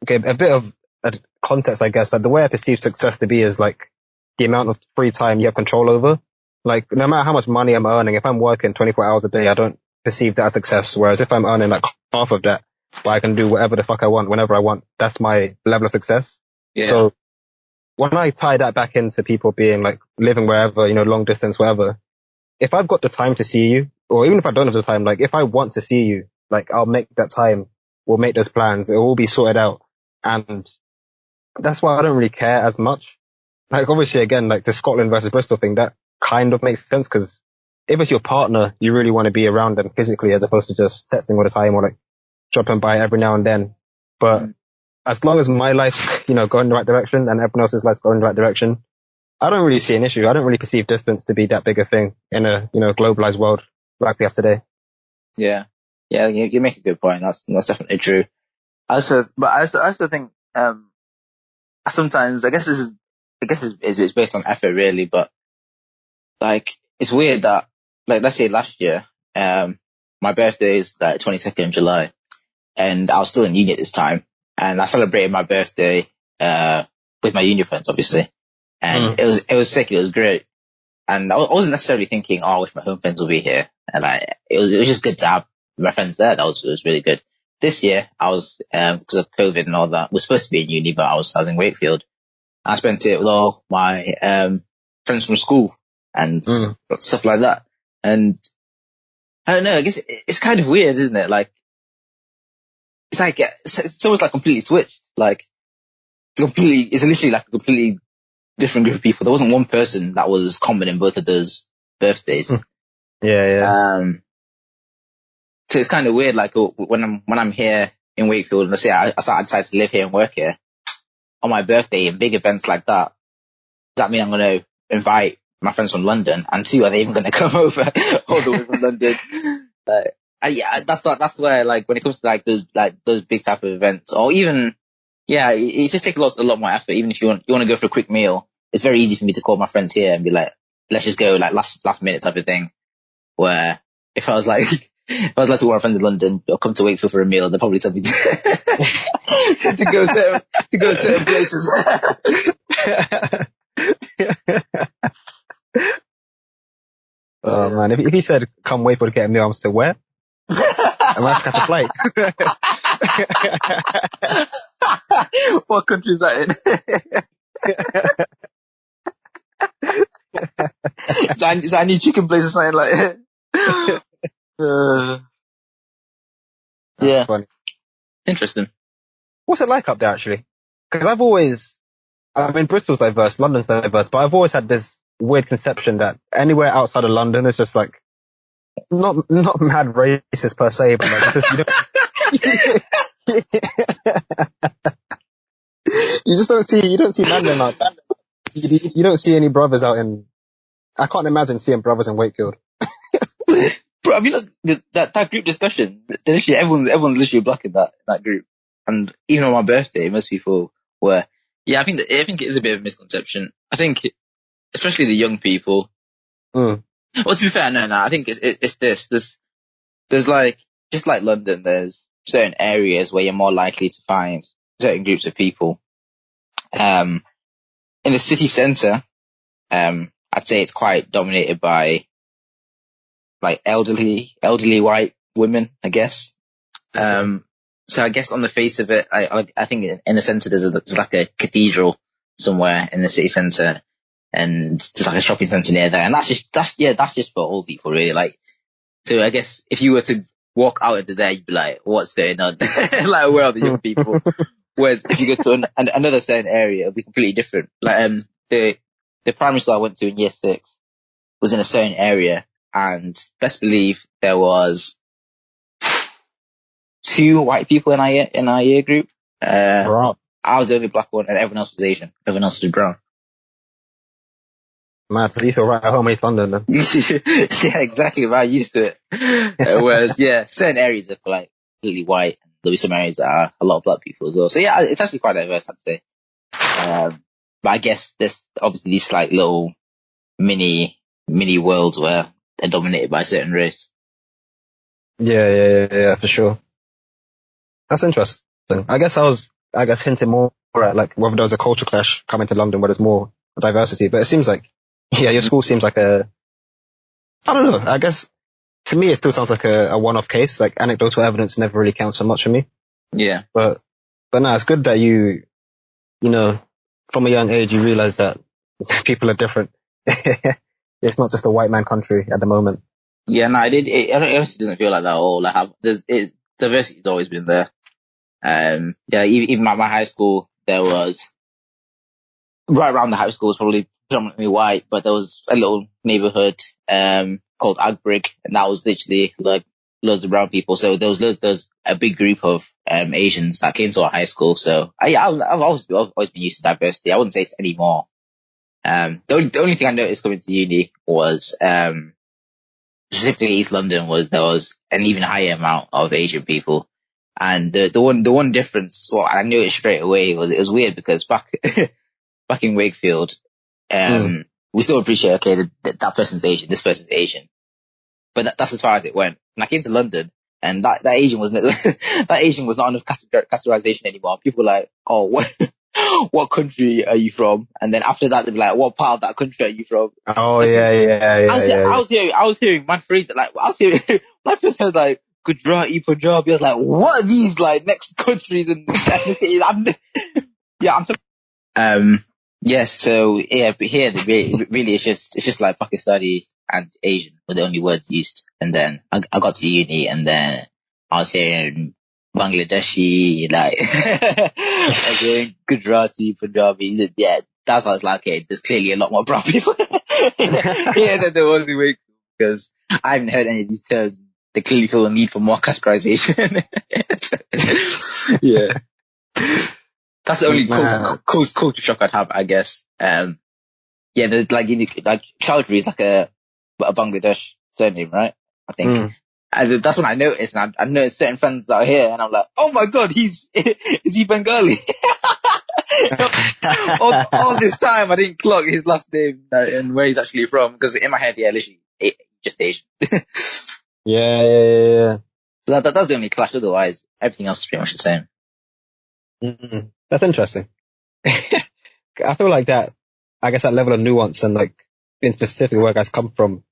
A: okay, a bit of a context, I guess. Like, the way I perceive success to be is like the amount of free time you have control over. Like, no matter how much money I'm earning, if I'm working 24 hours a day, I don't perceive that as success. Whereas if I'm earning like half of that, but I can do whatever the fuck I want, whenever I want, that's my level of success.
B: Yeah.
A: So when I tie that back into people being like living wherever, long distance, wherever, if I've got the time to see you or even if I don't have the time, like if I want to see you, like I'll make that time, we'll make those plans, it will all be sorted out. And that's why I don't really care as much. Like obviously again, like the Scotland versus Bristol thing, that kind of makes sense because if it's your partner, you really want to be around them physically as opposed to just texting all the time or like dropping by every now and then. But as long as my life's, going the right direction and everyone else's life's going the right direction, I don't really see an issue. I don't really perceive distance to be that big a thing in a, globalized world like we have today.
B: Yeah. Yeah, you make a good point. That's definitely true. I also think, sometimes, I guess it's based on effort really, but like, it's weird that, like, let's say last year, my birthday is like 22nd of July, and I was still in uni at this time, and I celebrated my birthday, with my uni friends, obviously, and it was sick, it was great, and I wasn't necessarily thinking, oh, I wish my home friends would be here, and it was just good to have my friends there. It was really good. This year, I was, because of COVID and all that, was supposed to be in uni, but I was in Wakefield. I spent it with all my, friends from school and stuff like that. And I don't know, I guess it's kind of weird, isn't it? Like, it's almost like completely switched. Like, it's literally like a completely different group of people. There wasn't one person that was common in both of those birthdays.
A: Yeah.
B: So it's kind of weird, like, when I'm here in Wakefield, and let's say I decide to live here and work here, on my birthday and big events like that, does that mean I'm going to invite my friends from London, and see, are they even going to come over all the way from London? Yeah, that's where, like, when it comes to those big type of events, or even, yeah, it just takes a lot more effort. Even if you want to go for a quick meal, it's very easy for me to call my friends here and be like, let's just go, like, last minute type of thing. Where if I was like to my friends in London or come to Wakefield for a meal, they'd probably tell me to go certain places.
A: Oh man, if he said come Wakefield to get a meal, I'm still where? I might have to catch a flight.
B: What country is that in? Is that a new chicken place or something like that? Yeah.
A: Funny.
B: Interesting.
A: What's it like up there actually? Because Bristol's diverse, London's diverse, but I've always had this weird conception that anywhere outside of London is just like not mad racist per se, but like just, you just don't see London out. You don't see any brothers out in. I can't imagine seeing brothers in Wakefield.
B: Bro, I mean, look, that group discussion, literally everyone's literally black in that group. And even on my birthday, most people were. Yeah, I think it is a bit of a misconception. I think, especially the young people. Well, to be fair, no, I think it's this. There's like, just like London, there's certain areas where you're more likely to find certain groups of people. In the city centre, I'd say it's quite dominated by like elderly white women, I guess. So I guess on the face of it, I think in the centre there's like a cathedral somewhere in the city centre, and there's like a shopping centre near there, and that's just for old people really. Like, so I guess if you were to walk out into there, you'd be like, what's going on? Like, where are the young people? Whereas if you go to another certain area, it'll be completely different. Like, the primary school I went to in year 6 was in a certain area, and best believe there was 2 white people in our year group.
A: Wow.
B: I was the only black one, and everyone else was Asian. Everyone else was brown.
A: Man, so you feel right at home in East London then.
B: Yeah, exactly. I'm used to it. Whereas, yeah, certain areas are like completely white, and there'll be some areas that are a lot of black people as well. So yeah, it's actually quite diverse, I'd say. But I guess there's obviously these like little mini worlds where they're dominated by a certain race.
A: Yeah, for sure. That's interesting. I guess I was hinting more at like whether there was a culture clash coming to London where there's more diversity, but it seems like, yeah, your school seems like I don't know, I guess to me it still sounds like a one-off case, like anecdotal evidence never really counts so much for me.
B: Yeah.
A: But no, it's good that you know, from a young age you realize that people are different. It's not just a white man country at the moment.
B: Yeah, no, I did. It honestly doesn't feel like that at all. Like, diversity's always been there. Yeah, even at my high school, there was right around the high school was probably predominantly white, but there was a little neighborhood called Agbrig, and that was literally like loads of brown people. So there was a big group of Asians that came to our high school. So yeah, I've always been used to diversity. I wouldn't say it's any more. The only thing I noticed coming to uni was specifically East London was there was an even higher amount of Asian people. And the one difference, well, I knew it straight away, was it was weird because back in Wakefield,
A: Mm.
B: we still appreciate, okay, that person's Asian, this person's Asian, but that's as far as it went. And I came to London, and that Asian was that Asian was not enough categorization anymore. People were like, oh, what country are you from? And then after that, they'd be like, what part of that country are you from?
A: Oh
B: Like,
A: yeah, yeah,
B: I
A: yeah,
B: was,
A: yeah,
B: I
A: yeah.
B: was hearing, I was hearing my phrase, like, I was hearing, my first heard like, Gujarati, Punjabi. I was like, what are these, like, next countries and ethnicities? Yeah, I'm yes, so yeah, but here really it's just like Pakistani and Asian were the only words used. And then I got to uni, and then I was hearing Bangladeshi, like I was hearing Gujarati, Punjabi. Yeah, that's why I was like, okay, there's clearly a lot more brown people here than there was in Wakefield, because I haven't heard any of these terms. They clearly feel a need for more categorization. Yeah. That's the only
A: Man.
B: culture shock I'd have, I guess. Yeah, like Chowdhury is like a Bangladesh surname, right? I think.
A: Mm.
B: And that's when I noticed, and I noticed certain friends that are here, and I'm like, oh my god, is he Bengali? all this time, I didn't clock his last name and where he's actually from, because in my head, yeah, literally, just Asian.
A: Yeah, yeah, yeah, yeah.
B: So that's the only clash. Otherwise, everything else is pretty much the same.
A: Mm. That's interesting. I feel like that, I guess that level of nuance and like being specific where guys come from,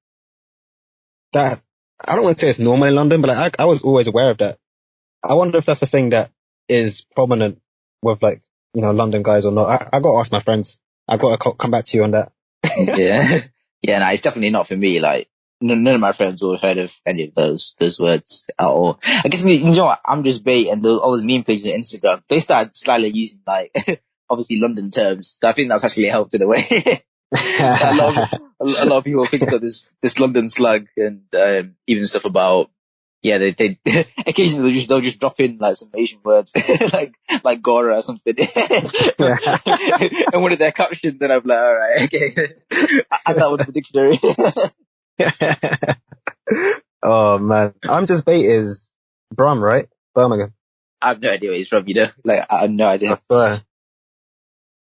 A: that, I don't want to say it's normal in London, but like I was always aware of that. I wonder if that's the thing that is prominent with like, London guys or not. I got to ask my friends. I got to come back to you on that.
B: Yeah. Yeah, no, it's definitely not for me. Like, none of my friends will have heard of any of those words at all. I guess, you know what? I'm just bait, and all those meme pages on Instagram, they started slightly using, like, obviously London terms. So I think that's actually helped in a way. A lot of people picked up this London slang, and even stuff about, yeah, they occasionally they'll just drop in like some Asian words like Gora or something, and one of their captions. Then I'm like, all right, okay, add that one to the dictionary.
A: Oh man, I'm just bait is Brum, right? Birmingham.
B: I have no idea where he's from. Like, I have no idea.
A: I swear.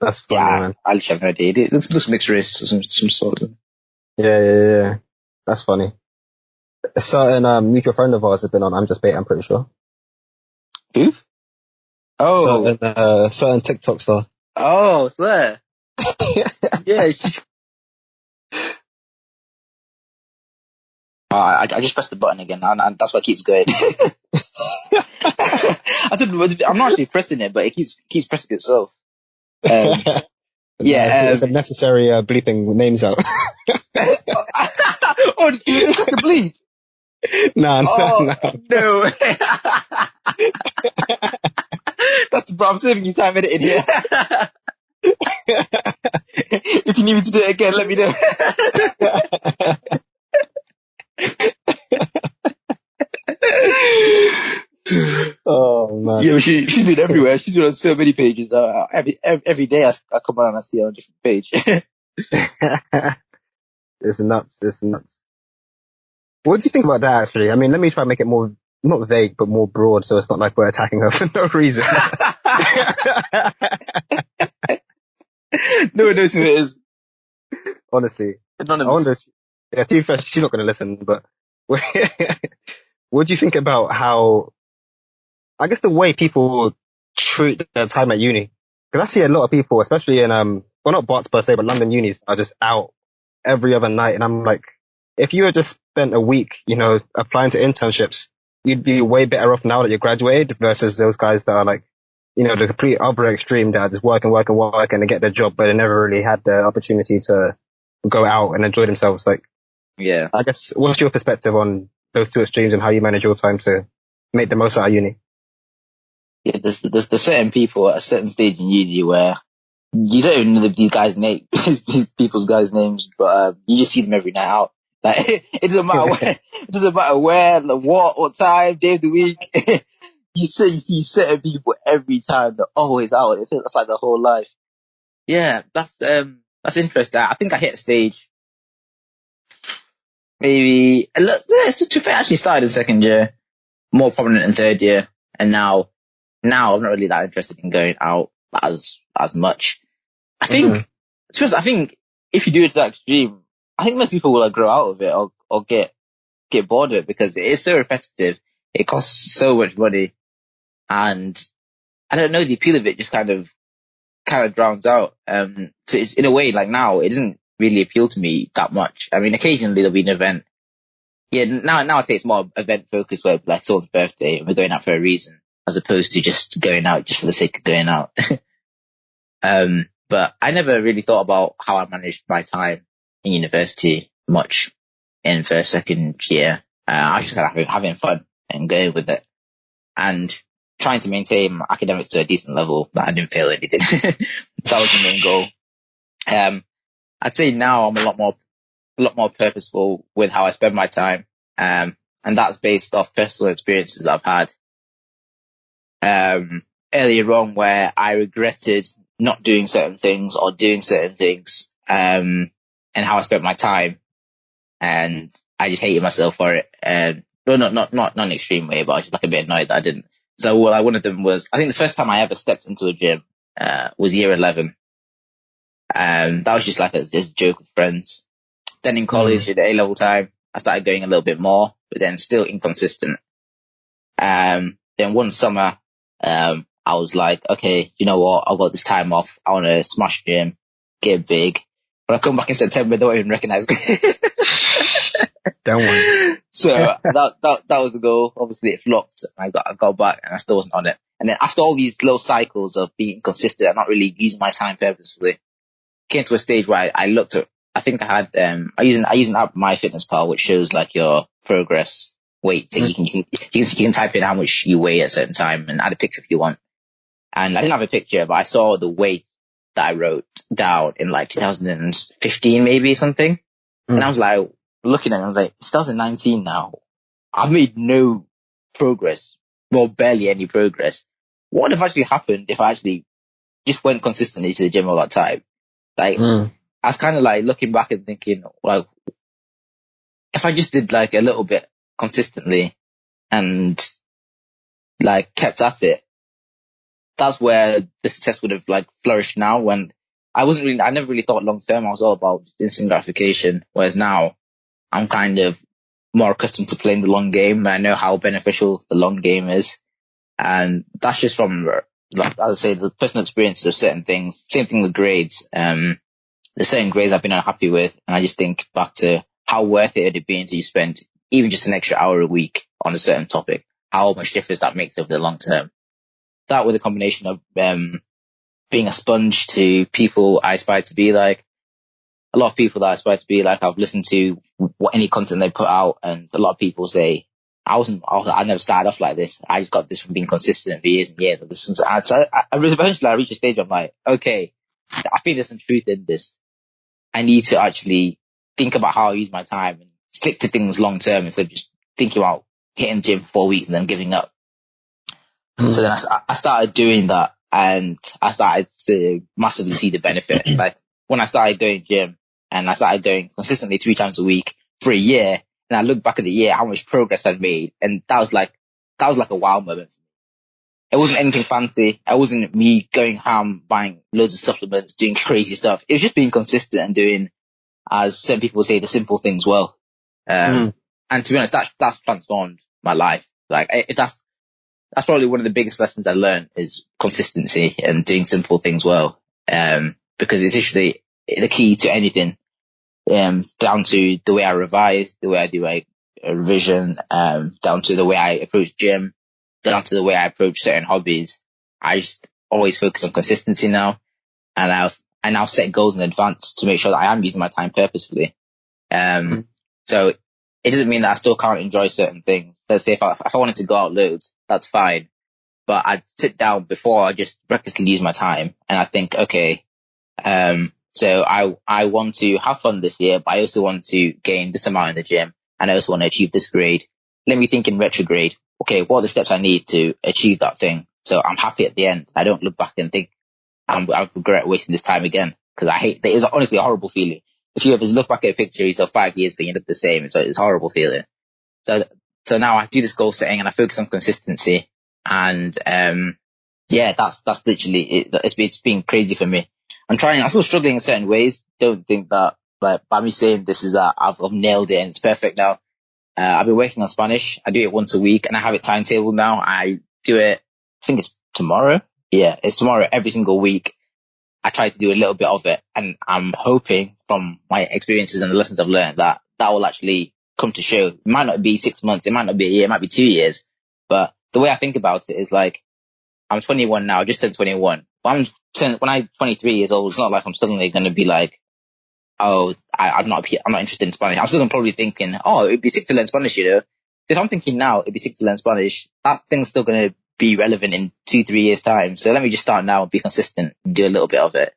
A: That's funny,
B: Yeah,
A: man.
B: I just have no idea. It looks mixed race or some sort of.
A: Yeah, yeah, yeah. That's funny. A certain mutual friend of ours has been on I'm just bait, I'm pretty sure.
B: Who? Oh,
A: Certain TikTok star.
B: oh, swear. Yeah. I just pressed the button again, and that's why it keeps going. I'm not actually pressing it, but it keeps pressing itself. Yeah.
A: It's a necessary bleeping names out.
B: Oh, it's like a bleep.
A: No,
B: Oh
A: no.
B: no. Bro, I'm saving you time editing here. If you need me to do it again, let me know.
A: Oh man.
B: Yeah, she's been everywhere. She's been on so many pages. Every day I come on and I see her on a different page.
A: It's nuts. It's nuts. What do you think about that, actually? I mean, let me try and make it more, not vague, but more broad, so it's not like we're attacking her for no reason.
B: No one knows who it is.
A: Honestly. I
B: Anonymous.
A: wonder to be fair, she's not going to listen, but what do you think about how, I guess the way people treat their time at uni? Because I see a lot of people, especially in, well, not Barts per se, but London unis are just out every other night. And I'm like, if you had just spent a week, applying to internships, you'd be way better off now that you're graduated versus those guys that are like, the complete other extreme that are just working and they get their job, but they never really had the opportunity to go out and enjoy themselves. Like,
B: Yeah.
A: I guess, what's your perspective on those two extremes and how you manage your time to make the most out of uni?
B: Yeah, there's certain people at a certain stage in uni where you don't even know these guys' name, these people's guys' names, but you just see them every night out. Like it doesn't matter where, it doesn't matter where, like, what time, day of the week. You see certain people every time. They're always out. It feels that's like the whole life. Yeah, that's interesting. I think I hit a stage maybe. Look, yeah, it's to fair. I actually started in second year, more prominent in third year, and now I'm not really that interested in going out as much. I think,
A: Mm-hmm.
B: to be honest, I think if you do it to that extreme, I think most people will like, grow out of it or get bored of it because it is so repetitive. It costs so much money, and I don't know, the appeal of it just kind of drowns out. So it's, in a way, like now, it doesn't really appeal to me that much. I mean, occasionally there'll be an event. Yeah, now I say it's more event focused, where like someone's birthday and we're going out for a reason, as opposed to just going out just for the sake of going out. But I never really thought about how I managed my time in university much in first, second year. I was just kind of having fun and going with it and trying to maintain my academics to a decent level that I didn't fail anything. That was the main goal. I'd say now I'm a lot more purposeful with how I spend my time. And that's based off personal experiences that I've had earlier on where I regretted not doing certain things or doing certain things, and how I spent my time, and I just hated myself for it. And well, not an extreme way, but I was just like a bit annoyed that I didn't. So, well, like one of them was, I think the first time I ever stepped into a gym, was year 11. That was just like this joke with friends. Then in college at A-level time, I started going a little bit more, but then still inconsistent. Then one summer, I was like, okay, you know what? I've got this time off. I want to smash gym, get big. When I come back in September, they don't even recognize me.
A: Don't worry.
B: So that was the goal. Obviously it flopped. I got back and I still wasn't on it. And then after all these little cycles of being consistent and not really using my time purposefully, came to a stage where I looked at, I think I had, I use an app, MyFitnessPal, which shows like your progress weight. So you can type in how much you weigh at a certain time and add a picture if you want. And I didn't have a picture, but I saw the weight that I wrote down in like 2015, maybe something. And I was like, looking at it, I was like, it's 2019 now. I've made no progress, well, barely any progress. What would have actually happened if I actually just went consistently to the gym all that time? Like, I was kind of like looking back and thinking, like, if I just did like a little bit consistently and like kept at it, that's where the success would have like flourished now. When I never really thought long term. I was all about instant gratification. Whereas now I'm kind of more accustomed to playing the long game. I know how beneficial the long game is. And that's just from, like, as I say, the personal experiences of certain things. Same thing with grades. There's certain grades I've been unhappy with, and I just think back to how worth it would it be until you spend even just an extra hour a week on a certain topic, how much difference that makes over the long term. That with a combination of being a sponge to people I aspire to be like. A lot of people that I aspire to be like, I've listened to any content they put out, and a lot of people say, I never started off like this. I just got this from being consistent for years and years. So eventually I reached a stage where I'm like, okay, I think there's some truth in this. I need to actually think about how I use my time and stick to things long term instead of just thinking about hitting the gym for 4 weeks and then giving up. So then I started doing that, and I started to massively see the benefit. Like when I started going gym and I started going consistently 3 times a week for a year, and I look back at the year, how much progress I'd made. And that was like a wow moment. It wasn't anything fancy. It wasn't me going ham, buying loads of supplements, doing crazy stuff. It was just being consistent and doing, as some people say, the simple things well. And to be honest, that's transformed my life. Like if that's probably one of the biggest lessons I learned is consistency and doing simple things well. Because it's actually the key to anything, down to the way I revise, the way I do a revision, down to the way I approach gym, down to the way I approach certain hobbies. I just always focus on consistency now. And I now set goals in advance to make sure that I am using my time purposefully. So it doesn't mean that I still can't enjoy certain things. Let's say if I wanted to go out loads, that's fine. But I'd sit down before I just recklessly use my time. And I think, okay, so I want to have fun this year, but I also want to gain this amount in the gym. And I also want to achieve this grade. Let me think in retrograde. Okay, what are the steps I need to achieve that thing? So I'm happy at the end. I don't look back and think I regret wasting this time again. Because I hate that. It's honestly a horrible feeling. If you ever look back at a picture of 5 years ago, you look the same. So it's a horrible feeling. So now I do this goal setting and I focus on consistency. And yeah, that's literally it. It's been crazy for me. I'm still struggling in certain ways. Don't think that, like, by me saying this is that I've nailed it and it's perfect now. I've been working on Spanish. I do it once a week and I have it timetabled now. I do it, I think it's tomorrow. Yeah, it's tomorrow every single week. I try to do a little bit of it and I'm hoping from my experiences and the lessons I've learned that will actually come to show. It might not be 6 months. It might not be a year. It might be 2 years. But the way I think about it is like, I'm 21 now, just turned 21. When I'm 23 years old, it's not like I'm suddenly going to be like, oh, I'm not interested in Spanish. I'm still probably thinking, oh, it'd be sick to learn Spanish, you know? If I'm thinking now, it'd be sick to learn Spanish, that thing's still going to be relevant in 2-3 years time. So let me just start now and be consistent and do a little bit of it.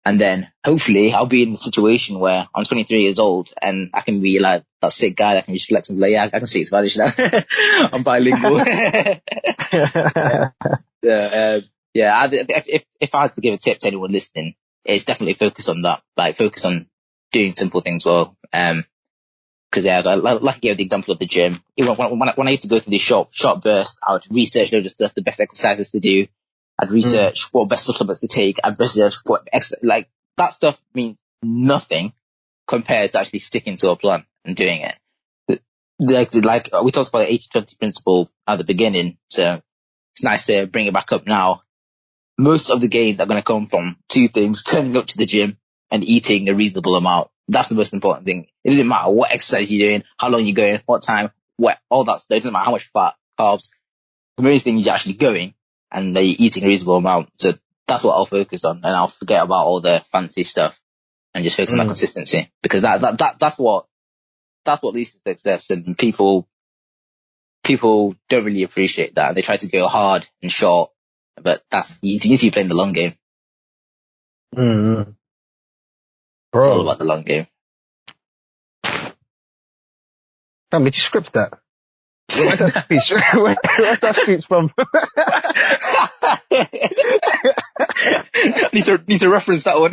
B: And then hopefully I'll be in the situation where I'm 23 years old and I can be like that sick guy that can just flex and be like, yeah, I can speak Spanish now. I'm bilingual. Yeah, if I had to give a tip to anyone listening, it's definitely focus on that. Like focus on doing simple things well. Because yeah, like I gave the example of the gym. Even when I used to go through this short burst, I would research loads of stuff, the best exercises to do. I'd research what best supplements to take. I'd research like that stuff means nothing compared to actually sticking to a plan and doing it. Like we talked about the 80-20 principle at the beginning, so it's nice to bring it back up now. Most of the gains are going to come from two things: turning up to the gym and eating a reasonable amount. That's the most important thing. It doesn't matter what exercise you're doing, how long you're going, what time, all that stuff. It doesn't matter how much fat, carbs. The main thing is you're actually going and that you're eating a reasonable amount. So that's what I'll focus on, and I'll forget about all the fancy stuff and just focus on that consistency, because that's what leads to success. And people don't really appreciate that. They try to go hard and short, but you need to be playing the long game.
A: Mm-hmm. Bro,
B: it's all about the long game.
A: Damn, did you script that? Where's that speech? Where's that speech from?
B: need to reference that one.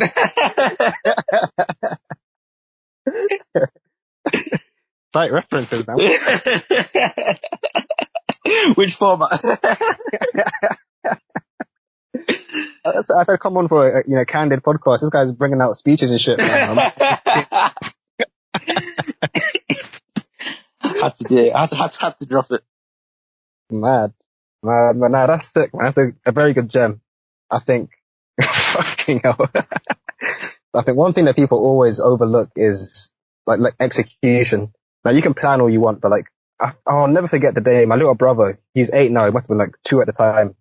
A: Site references now.
B: Which format?
A: I said, come on for a candid podcast. This guy's bringing out speeches and shit.
B: Had to do it. I had to drop it.
A: Mad. Nah, that's sick, man. That's a very good gem. I think, fucking hell. I think one thing that people always overlook is like execution. Now you can plan all you want, but like, I'll never forget the day my little brother, he's 8 now, he must have been like 2 at the time,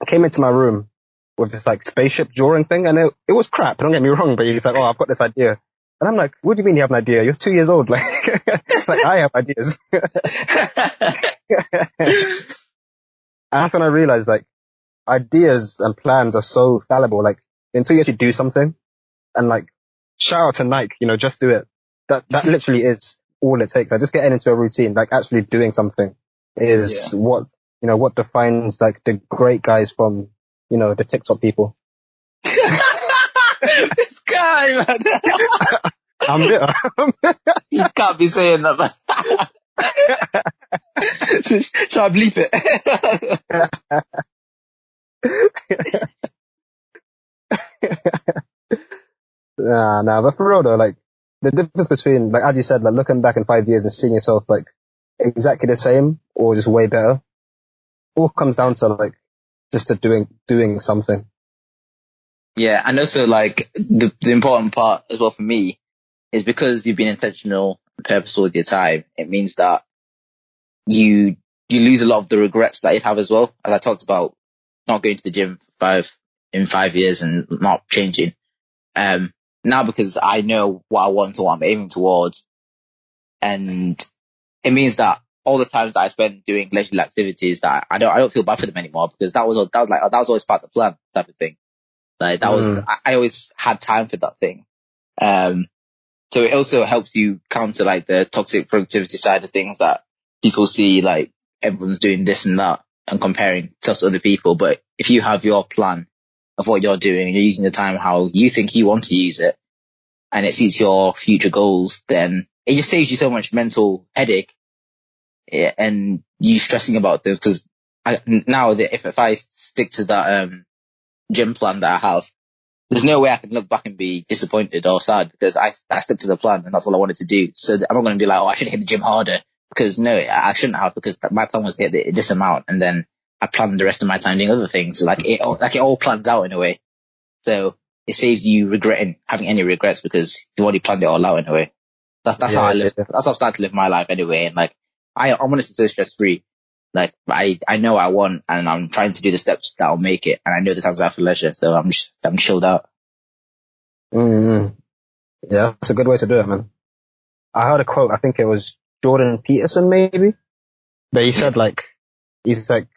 A: came into my room with this like spaceship drawing thing, and it was crap, don't get me wrong, but he's like, oh, I've got this idea. And I'm like, what do you mean you have an idea? You're 2 years old. Like, like I have ideas. And that's when I realized, like, ideas and plans are so fallible. Like, until you actually do something, and like, shout out to Nike, just do it. That literally is all it takes. Like, just getting into a routine, like actually doing something is what defines like the great guys from, the TikTok people.
B: This guy, man.
A: I'm bitter.
B: You can't be saying that, man. Shall I bleep it?
A: Nah, but for real though, like, the difference between, like, as you said, like, looking back in 5 years and seeing yourself, like, exactly the same or just way better, all comes down to, like, just to doing something.
B: Yeah, and also, like, the important part as well for me is because you've been intentional and purposeful with your time, it means that you lose a lot of the regrets that you'd have as well. As I talked about, not going to the gym in 5 years and not changing. Now because I know what I want or what I'm aiming towards, And it means that all the times that I spend doing leisurely activities, that I don't feel bad for them anymore, because that was always part of the plan type of thing. Like I always had time for that thing. So it also helps you counter like the toxic productivity side of things that people see, like everyone's doing this and that and comparing stuff to other people. But if you have your plan of what you're doing and you're using the time how you think you want to use it, and it suits your future goals, then it just saves you so much mental headache, and you stressing about them. Because now that if I stick to that gym plan that I have, there's no way I can look back and be disappointed or sad, because I stuck to the plan and that's all I wanted to do. So I'm not going to be like, oh, I should hit the gym harder, because no, I shouldn't have, because my plan was to hit this amount, and then I planned the rest of my time doing other things. Like it all plans out in a way. So it saves you having any regrets, because you already planned it all out in a way. That's how I live.
A: Yeah.
B: That's how I've started to live my life anyway. And like, I want to stay stress free. Like I know what I want, and I'm trying to do the steps that'll make it. And I know the times I have for leisure, so I'm chilled out.
A: Mm-hmm. Yeah, that's a good way to do it, man. I heard a quote, I think it was Jordan Peterson maybe, but he said he's like,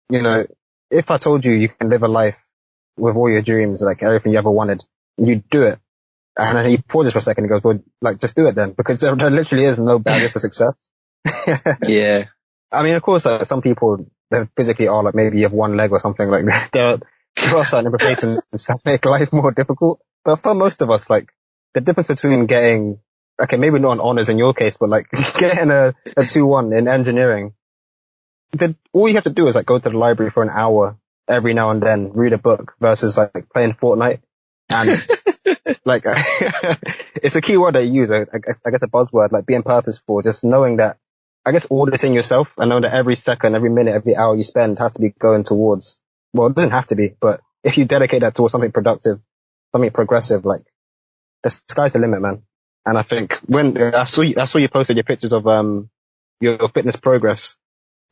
A: you know, if I told you you can live a life with all your dreams, like everything you ever wanted, you'd do it. And then he pauses for a second and goes, well, like, just do it then, because there literally is no barriers to success.
B: Yeah.
A: I mean, of course, some people, they physically are like, maybe you have one leg or something like that. There are certain implications that make life more difficult. But for most of us, like, the difference between getting, okay, maybe not an honors in your case, but like getting a 2-1 in engineering, all you have to do is like go to the library for an hour every now and then, read a book, versus like playing Fortnite. And like, it's a key word that you use, I guess a buzzword, like being purposeful, just knowing that, I guess, auditing yourself and knowing that every second, every minute, every hour you spend has to be going towards, well, it doesn't have to be, but if you dedicate that towards something productive, something progressive, like, the sky's the limit, man. And I think when I saw you posted your pictures of your fitness progress,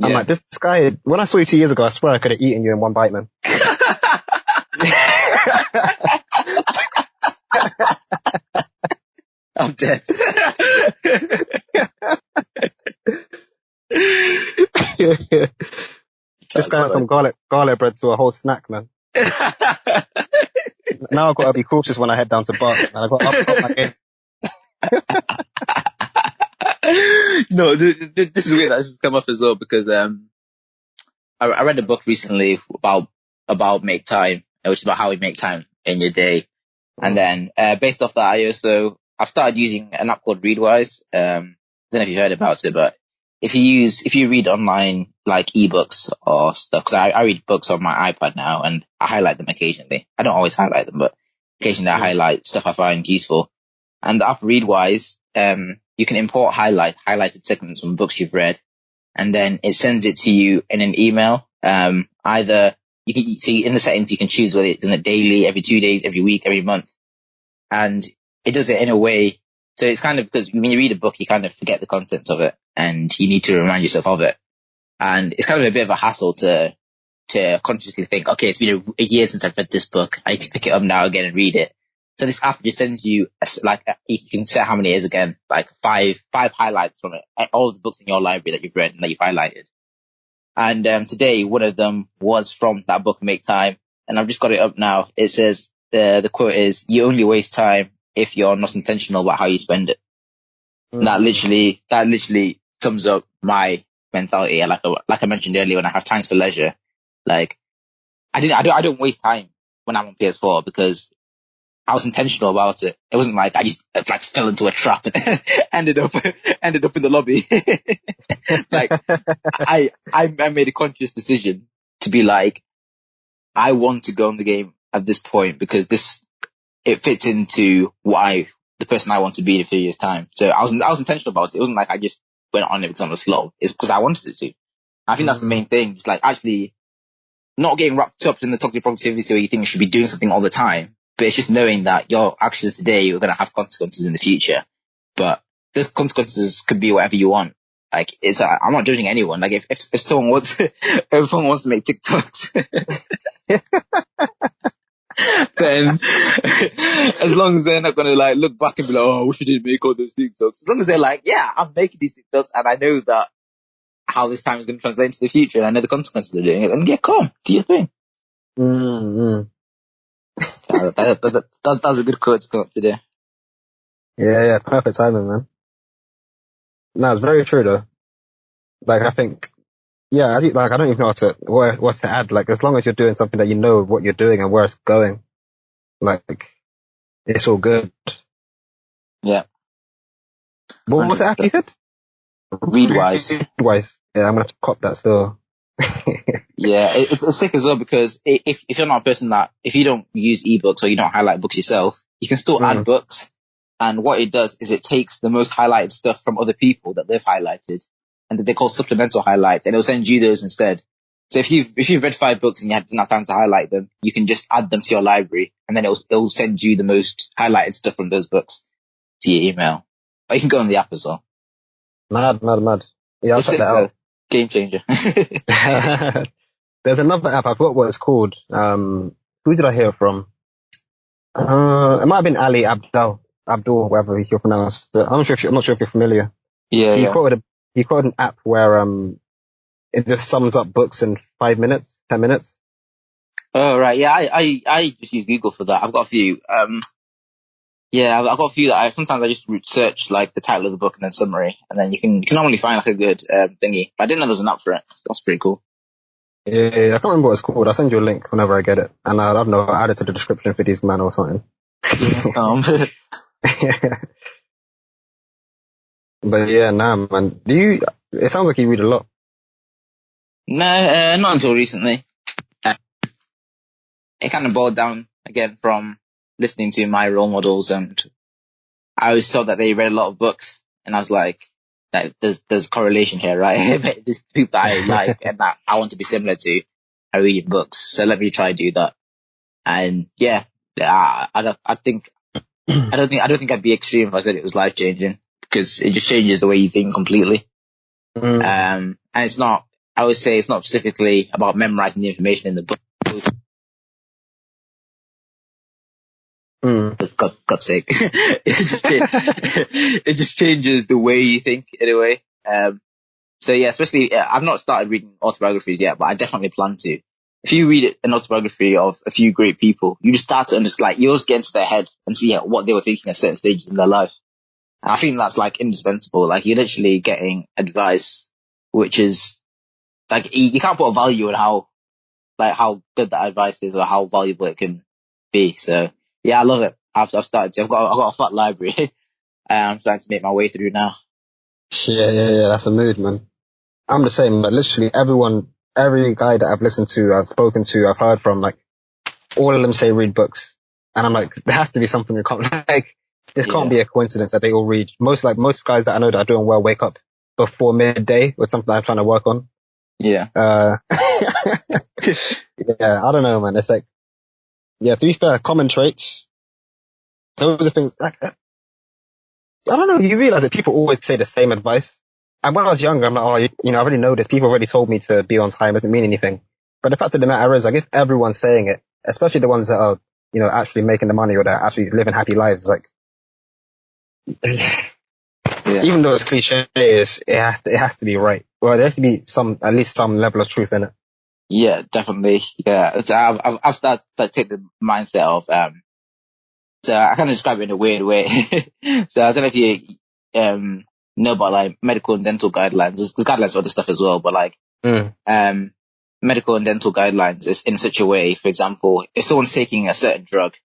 A: I'm like, this guy, when I saw you 2 years ago, I swear I could have eaten you in one bite, man.
B: I'm dead.
A: This guy went from garlic bread to a whole snack, man. Now I've got to be cautious when I head down to Barts, man. I've got to up my game.
B: No, this is weird that this has come up as well, because I read a book recently about make time, which is about how we make time in your day. And then based off that, I've started using an app called Readwise. I don't know if you heard about it, but if you read online like ebooks or stuff, because I read books on my iPad now and I highlight them occasionally. I don't always highlight them, but occasionally I highlight stuff I find useful. And the app Readwise, you can import highlighted segments from books you've read, and then it sends it to you in an email. Either you can see in the settings, you can choose whether it's in a daily, every 2 days, every week, every month. And it does it in a way. So it's kind of, because when you read a book, you kind of forget the contents of it and you need to remind yourself of it. And it's kind of a bit of a hassle to consciously think, okay, it's been a year since I've read this book. I need to pick it up now again and read it. So this app just sends you, you can set how many it is again, like five highlights from it, all the books in your library that you've read and that you've highlighted. And today, one of them was from that book, Make Time. And I've just got it up now. It says, the quote is, you only waste time if you're not intentional about how you spend it. And that literally sums up my mentality. Like I mentioned earlier, when I have times for leisure, like I don't waste time when I'm on PS4, because I was intentional about it. It wasn't like I just like fell into a trap and ended up in the lobby. Like I made a conscious decision to be like, I want to go on the game at this point, because it fits into the person I want to be in a few years' time. So I was intentional about it. It wasn't like I just went on it because I was slow. It's because I wanted it to. I think that's the main thing. Just like actually not getting wrapped up in the toxic productivity where you think you should be doing something all the time. But it's just knowing that your actions today are going to have consequences in the future. But those consequences could be whatever you want. Like, I'm not judging anyone. Like, if someone wants, if someone wants to make TikToks, then as long as they're not going to like look back and be like, oh, I wish I didn't make all those TikToks. As long as they're like, yeah, I'm making these TikToks and I know that how this time is going to translate into the future and I know the consequences of doing it, then yeah, come, do your thing.
A: Mm-hmm.
B: That's a good quote to come up today.
A: Yeah, perfect timing, man. No, it's very true though. Like, I think, yeah, I don't even know what to add. Like, as long as you're doing something that you know what you're doing and where it's going, like, it's all good.
B: Yeah.
A: What was it after you said?
B: Readwise.
A: Readwise. Yeah, I'm gonna have to cop that still.
B: Yeah, it's sick as well because if you're not a person that, if you don't use ebooks or you don't highlight books yourself, you can still add books. And what it does is it takes the most highlighted stuff from other people that they've highlighted and that they call supplemental highlights, and it'll send you those instead. So if you've read 5 books and you didn't have time to highlight them, you can just add them to your library and then it'll send you the most highlighted stuff from those books to your email. Or you can go on the app as well.
A: Mad. Yeah, I'll check that out.
B: Game changer.
A: There's another app, I forgot what it's called. Who did I hear it from? It might have been Ali Abdul, whatever you're pronounced. I'm not sure if you're familiar.
B: Yeah,
A: He quoted an app where it just sums up books in 5 minutes, 10 minutes.
B: Oh right, yeah. I just use Google for that. I've got a few. Yeah, I've got a few that sometimes I just search like the title of the book and then summary, and then you can normally find like a good thingy. I didn't know there was an app for it. That's pretty cool.
A: Yeah, I can't remember what it's called. I'll send you a link whenever I get it, and I don't know, I'll add it to the description for these man or something.
B: Yeah.
A: But yeah, nah, man. It sounds like you read a lot.
B: No, not until recently. It kind of boiled down again from listening to my role models, and I always saw that they read a lot of books, and I was like, there's correlation here, right? There's people that I like and that I want to be similar to are reading books, so let me try to do that. And yeah, I don't think I'd be extreme if I said it was life changing, because it just changes the way you think completely. And it's not, I would say it's not specifically about memorizing the information in the book. For God's sake. It just changes the way you think in a way. So yeah, especially, I've not started reading autobiographies yet, but I definitely plan to. If you read an autobiography of a few great people, you just start to understand, like, you just get into their head and see what they were thinking at certain stages in their life. And I think that's like indispensable. Like, you're literally getting advice, which is like, you can't put a value on how good that advice is or how valuable it can be. So yeah, I love it. I've started to. I've got a fat library. I'm starting to make my way through now.
A: Yeah. That's a mood, man. I'm the same. Like, literally every guy that I've listened to, I've spoken to, I've heard from, like, all of them say read books. And I'm like, there has to be something that can't, like, this can't be a coincidence that they all read. Most guys that I know that are doing well wake up before midday with something I'm trying to work on.
B: Yeah.
A: Yeah, I don't know, man. It's like, yeah, to be fair, common traits. Those are things, like, I don't know, you realize that people always say the same advice. And when I was younger, I'm like, oh, I already know this. People already told me to be on time. It doesn't mean anything. But the fact of the matter is, like, if everyone's saying it, especially the ones that are, actually making the money or that are actually living happy lives, like, even though it's cliche, it has to be right. Well, there has to be at least some level of truth in it.
B: Yeah, definitely. Yeah. So I've started to take the mindset of, so I kind of describe it in a weird way. So I don't know if you, know about like medical and dental guidelines. There's guidelines for other stuff as well, but like, medical and dental guidelines is in such a way, for example, if someone's taking a certain drug,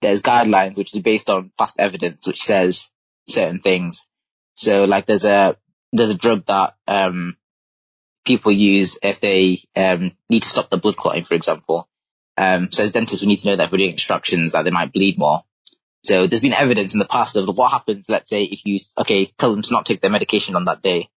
B: there's guidelines which is based on past evidence which says certain things. So like there's a drug that people use if they need to stop the blood clotting, for example. So as dentists, we need to know that if we're doing extractions that they might bleed more. So there's been evidence in the past of what happens, let's say, if you tell them to not take their medication on that day,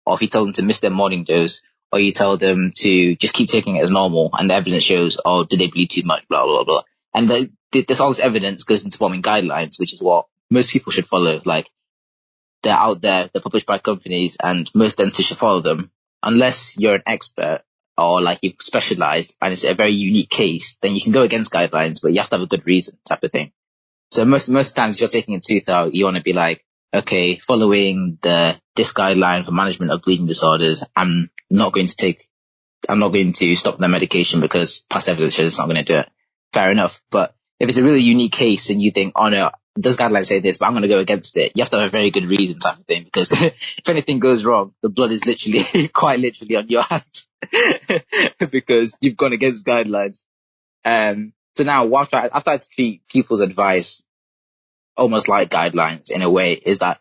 B: or if you tell them to miss their morning dose, or you tell them to just keep taking it as normal, and the evidence shows, oh, did they bleed too much, blah, blah, blah. And this all this evidence goes into forming guidelines, which is what most people should follow. Like, they're out there, they're published by companies, and most dentists should follow them, unless you're an expert or like you've specialized and it's a very unique case, then you can go against guidelines, but you have to have a good reason type of thing. So most times if you're taking a tooth out, you want to be like, okay, following this guideline for management of bleeding disorders, I'm not going to stop the medication because past evidence shows it's not going to do it. Fair enough. But if it's a really unique case and you think, oh no, those guidelines say this, but I'm going to go against it, you have to have a very good reason type of thing, because if anything goes wrong, the blood is literally, quite literally on your hands because you've gone against guidelines. So now what I've tried to treat people's advice almost like guidelines in a way, is that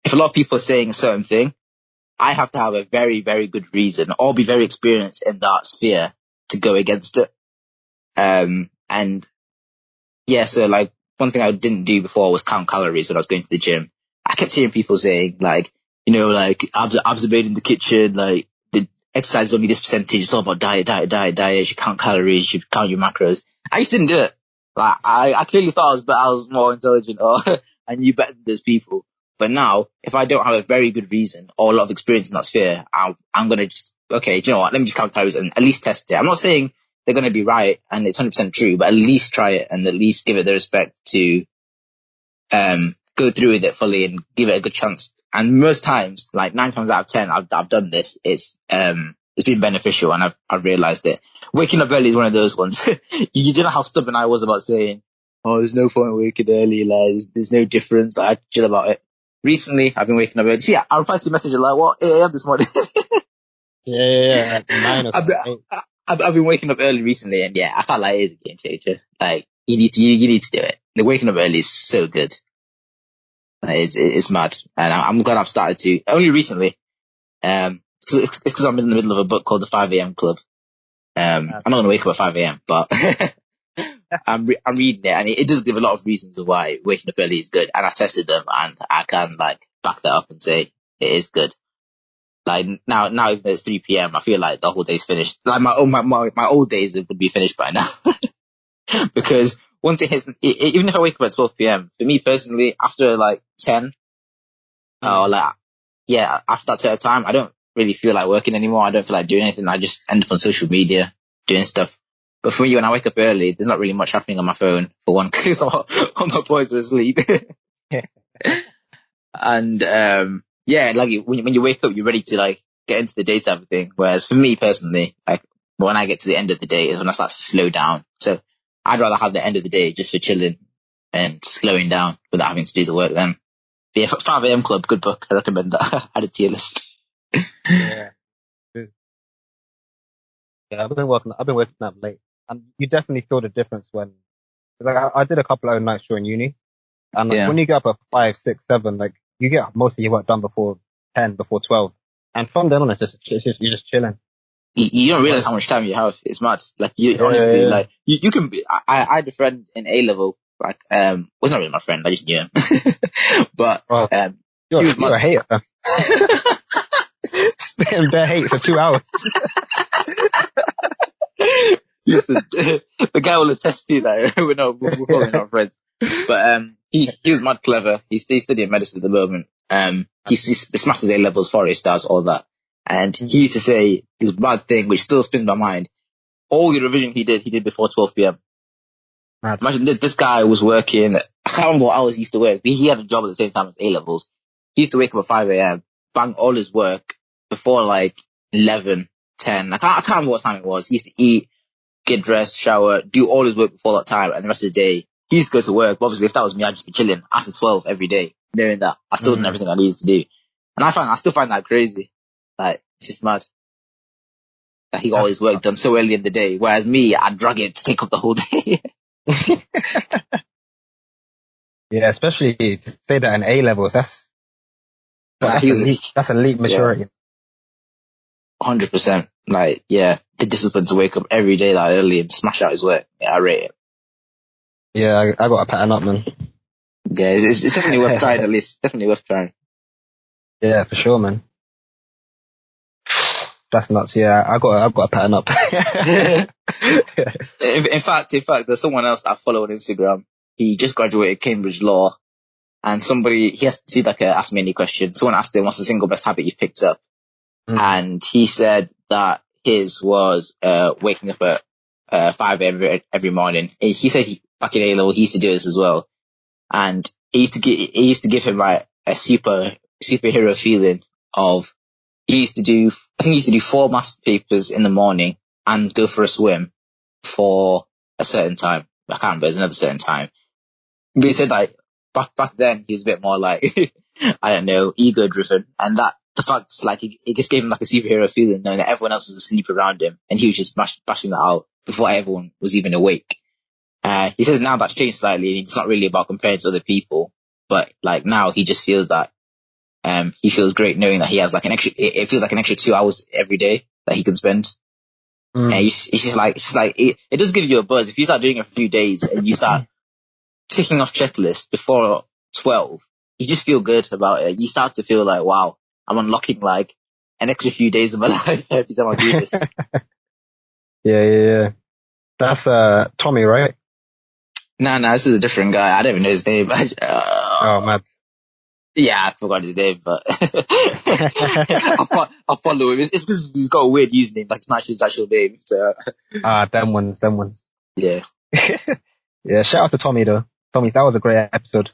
B: if a lot of people are saying a certain thing, I have to have a very, very good reason or be very experienced in that sphere to go against it. And yeah, so like one thing I didn't do before was count calories when I was going to the gym. I kept hearing people saying like, you know, like abs are made in the kitchen, like the exercise is only this percentage. It's all about diet. You should count calories, you should count your macros. I just didn't do it. Like I clearly thought I was more intelligent or I knew better than those people. But now, if I don't have a very good reason or a lot of experience in that sphere, I'm going to just, okay, do you know what? Let me just count calories and at least test it. I'm not saying they're going to be right and it's 100% true, but at least try it and at least give it the respect to go through with it fully and give it a good chance. And most times, like 9 times out of 10, I've done this. It's been beneficial and I've realized it. Waking up early is one of those ones. You don't know how stubborn I was about saying, oh, there's no point waking early. Like, there's no difference. Like, I chill about it. Recently, I've been waking up early. See, I replied to your message like, what? 8 a.m. this morning.
A: Yeah. At 9 or
B: I've
A: something.
B: been waking up early recently, and yeah, I can't lie, it is a game changer. Like, you need to do it. The waking up early is so good. Like, it's mad, and I'm glad I've started to. Only recently, it's because I'm in the middle of a book called the 5 a.m. Club. I'm not gonna wake up at 5 a.m., but I'm reading it, and it does give a lot of reasons why waking up early is good, and I've tested them, and I can like back that up and say it is good. Like now even though it's 3 p.m., I feel like the whole day's finished. Like my old days would be finished by now. Because once it hits, even if I wake up at 12 p.m., for me personally, after like 10, or like, yeah, after that certain time, I don't really feel like working anymore. I don't feel like doing anything. I just end up on social media doing stuff. But for me, when I wake up early, there's not really much happening on my phone, for one, because all my boys are asleep. And, yeah, like when you wake up, you're ready to like get into the day type of thing. Whereas for me personally, like when I get to the end of the day is when I start to slow down. So I'd rather have the end of the day just for chilling and slowing down without having to do the work then. But yeah, 5 a.m. Club, good book. I recommend that. Add it to your list.
A: Yeah. Yeah, I've been waking up late, and you definitely feel the difference when, like, I did a couple of nights during uni, and like
B: Yeah.
A: when you get up at 5, 6, 7, like you get most of your work done before 10, before 12, and from then on you're just chilling.
B: You don't realize
A: Whereas,
B: how much time you have. It's mad. Like you
A: yeah,
B: honestly,
A: yeah,
B: like you can be. I had a friend in A level, like was not really my friend. I just knew him, but
A: well,
B: he was
A: you're
B: mad.
A: a hater. Spitting bare hate for 2 hours.
B: Listen, the guy will attest to that. We're probably not friends, but he was mad clever. He's studying medicine at the moment. He smashed his A levels, 4A stars, all that, and he used to say this bad thing which still spins my mind. All the revision he did before 12 p.m.
A: Mad.
B: Imagine this guy was working. I can't remember what hours he used to work. He had a job at the same time as A levels. He used to wake up at 5 a.m., bang all his work before like 11, 10. I can't remember what time it was. He used to eat, get dressed, shower, do all his work before that time, and the rest of the day he used to go to work. But obviously, if that was me, I'd just be chilling after 12 every day, knowing that I still done everything I needed to do. And I still find that crazy. Like, it's just mad that he got all his work done so early in the day, whereas me, I'd drag it to take up the whole day.
A: Yeah, especially to say that in A levels,
B: He was,
A: that's elite
B: yeah,
A: maturity.
B: 100%. Like, yeah, the discipline to wake up every day that early and smash out his work. Yeah, I rate it.
A: Yeah, I got a pattern up, man.
B: Yeah, it's definitely worth trying at least. Definitely worth trying.
A: Yeah, for sure, man. That's nuts. Yeah, I've got a pattern up.
B: In fact, there's someone else that I follow on Instagram. He just graduated Cambridge Law, and he has to do like a ask me any question. Someone asked him, "What's the single best habit you've picked up?" And he said that his was waking up at 5 every morning. He said back in A level he used to do this as well, and it used to give him like a superhero feeling of I think he used to do 4 maths papers in the morning and go for a swim for a certain time. I can't remember, it's another certain time. But he said like back then he was a bit more like I don't know, ego driven, and that the fact like it just gave him like a superhero feeling knowing that everyone else was asleep around him and he was just bashing that out before everyone was even awake. He says now that's changed slightly. It's not really about comparing to other people, but like now he just feels that he feels great knowing that he has like it feels like an extra 2 hours every day that he can spend. And it's just like it does give you a buzz if you start doing it for a few days and you start ticking off checklists before 12. You just feel good about it. You start to feel like, wow, I'm unlocking like an extra few days of my life every time I do this.
A: Yeah. That's Tommy, right?
B: No, this is a different guy. I don't even know his name.
A: Oh man.
B: Yeah, I forgot his name, but I'll follow him. It's because he's got a weird username, like it's not his actual name. So
A: Them ones.
B: yeah,
A: Yeah, shout out to Tommy though. Tommy, that was a great episode.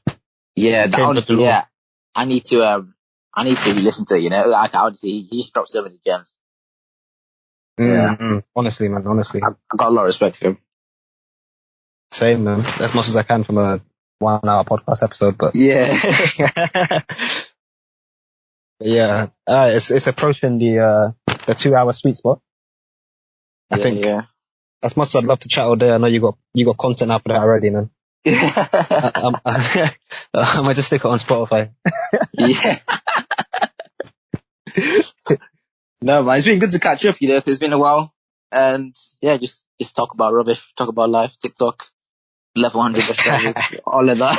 B: yeah. That
A: Came with the
B: honestly,
A: law.
B: yeah. I need to listen to it. You know, like honestly, he just dropped so many gems. Yeah,
A: Honestly, man, honestly.
B: I got a lot of respect for him.
A: Same, man. As much as I can from a 1 hour podcast episode, but
B: Yeah,
A: yeah, it's approaching the 2 hour sweet spot. I think
B: yeah.
A: as much as I'd love to chat all day, I know you got content out for that already, man. I might just stick it on Spotify.
B: Yeah. No, man, it's been good to catch up, you know, 'cause it's been a while. And yeah, just talk about rubbish, talk about life, TikTok, level 100 best drivers, all of that.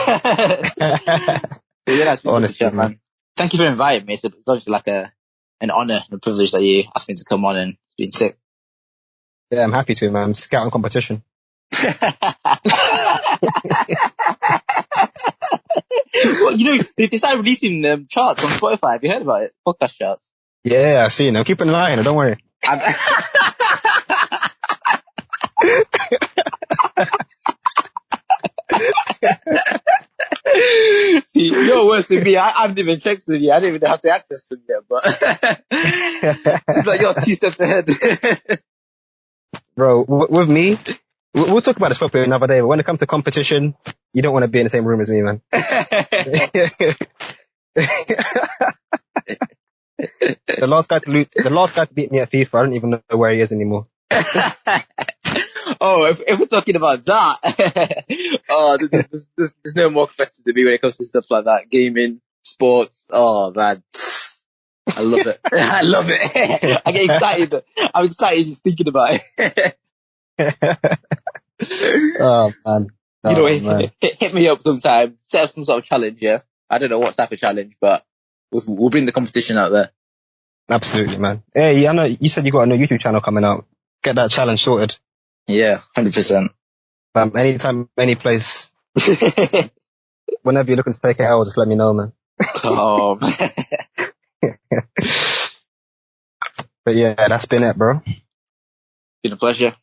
B: So yeah, it's been good to
A: Honestly,
B: chat,
A: man.
B: man. Thank you for inviting me. It's obviously like an honor and a privilege that you asked me to come on, and it's been sick.
A: Yeah, I'm happy to, man. I'm scouting competition.
B: Well, you know, they started releasing charts on Spotify. Have you heard about it? Podcast charts.
A: Yeah, I see. I'm keeping an eye on it. Don't worry.
B: See, you're worse than me. I haven't even checked them yet. I don't even know how to access them yet, but seems like you're 2 steps ahead.
A: Bro, with me, we'll talk about this properly another day, but when it comes to competition, you don't want to be in the same room as me, man. The last guy to beat me at FIFA, I don't even know where he is anymore.
B: Oh, if we're talking about that, oh, there's no more competitive to me when it comes to stuff like that. Gaming, sports. Oh man, I love it. I love it. I get excited. I'm excited just thinking about it.
A: Oh man.
B: You know,
A: Man.
B: hit me up sometime. Set up some sort of challenge. Yeah, I don't know what type of challenge, but we'll bring the competition out there.
A: Absolutely, man. Hey, I know you said you got a new YouTube channel coming out. Get that challenge sorted.
B: Yeah, 100%.
A: Anytime, any place, whenever you're looking to take it out, just let me know, man.
B: Oh man.
A: But yeah, that's been it, bro.
B: Been a pleasure.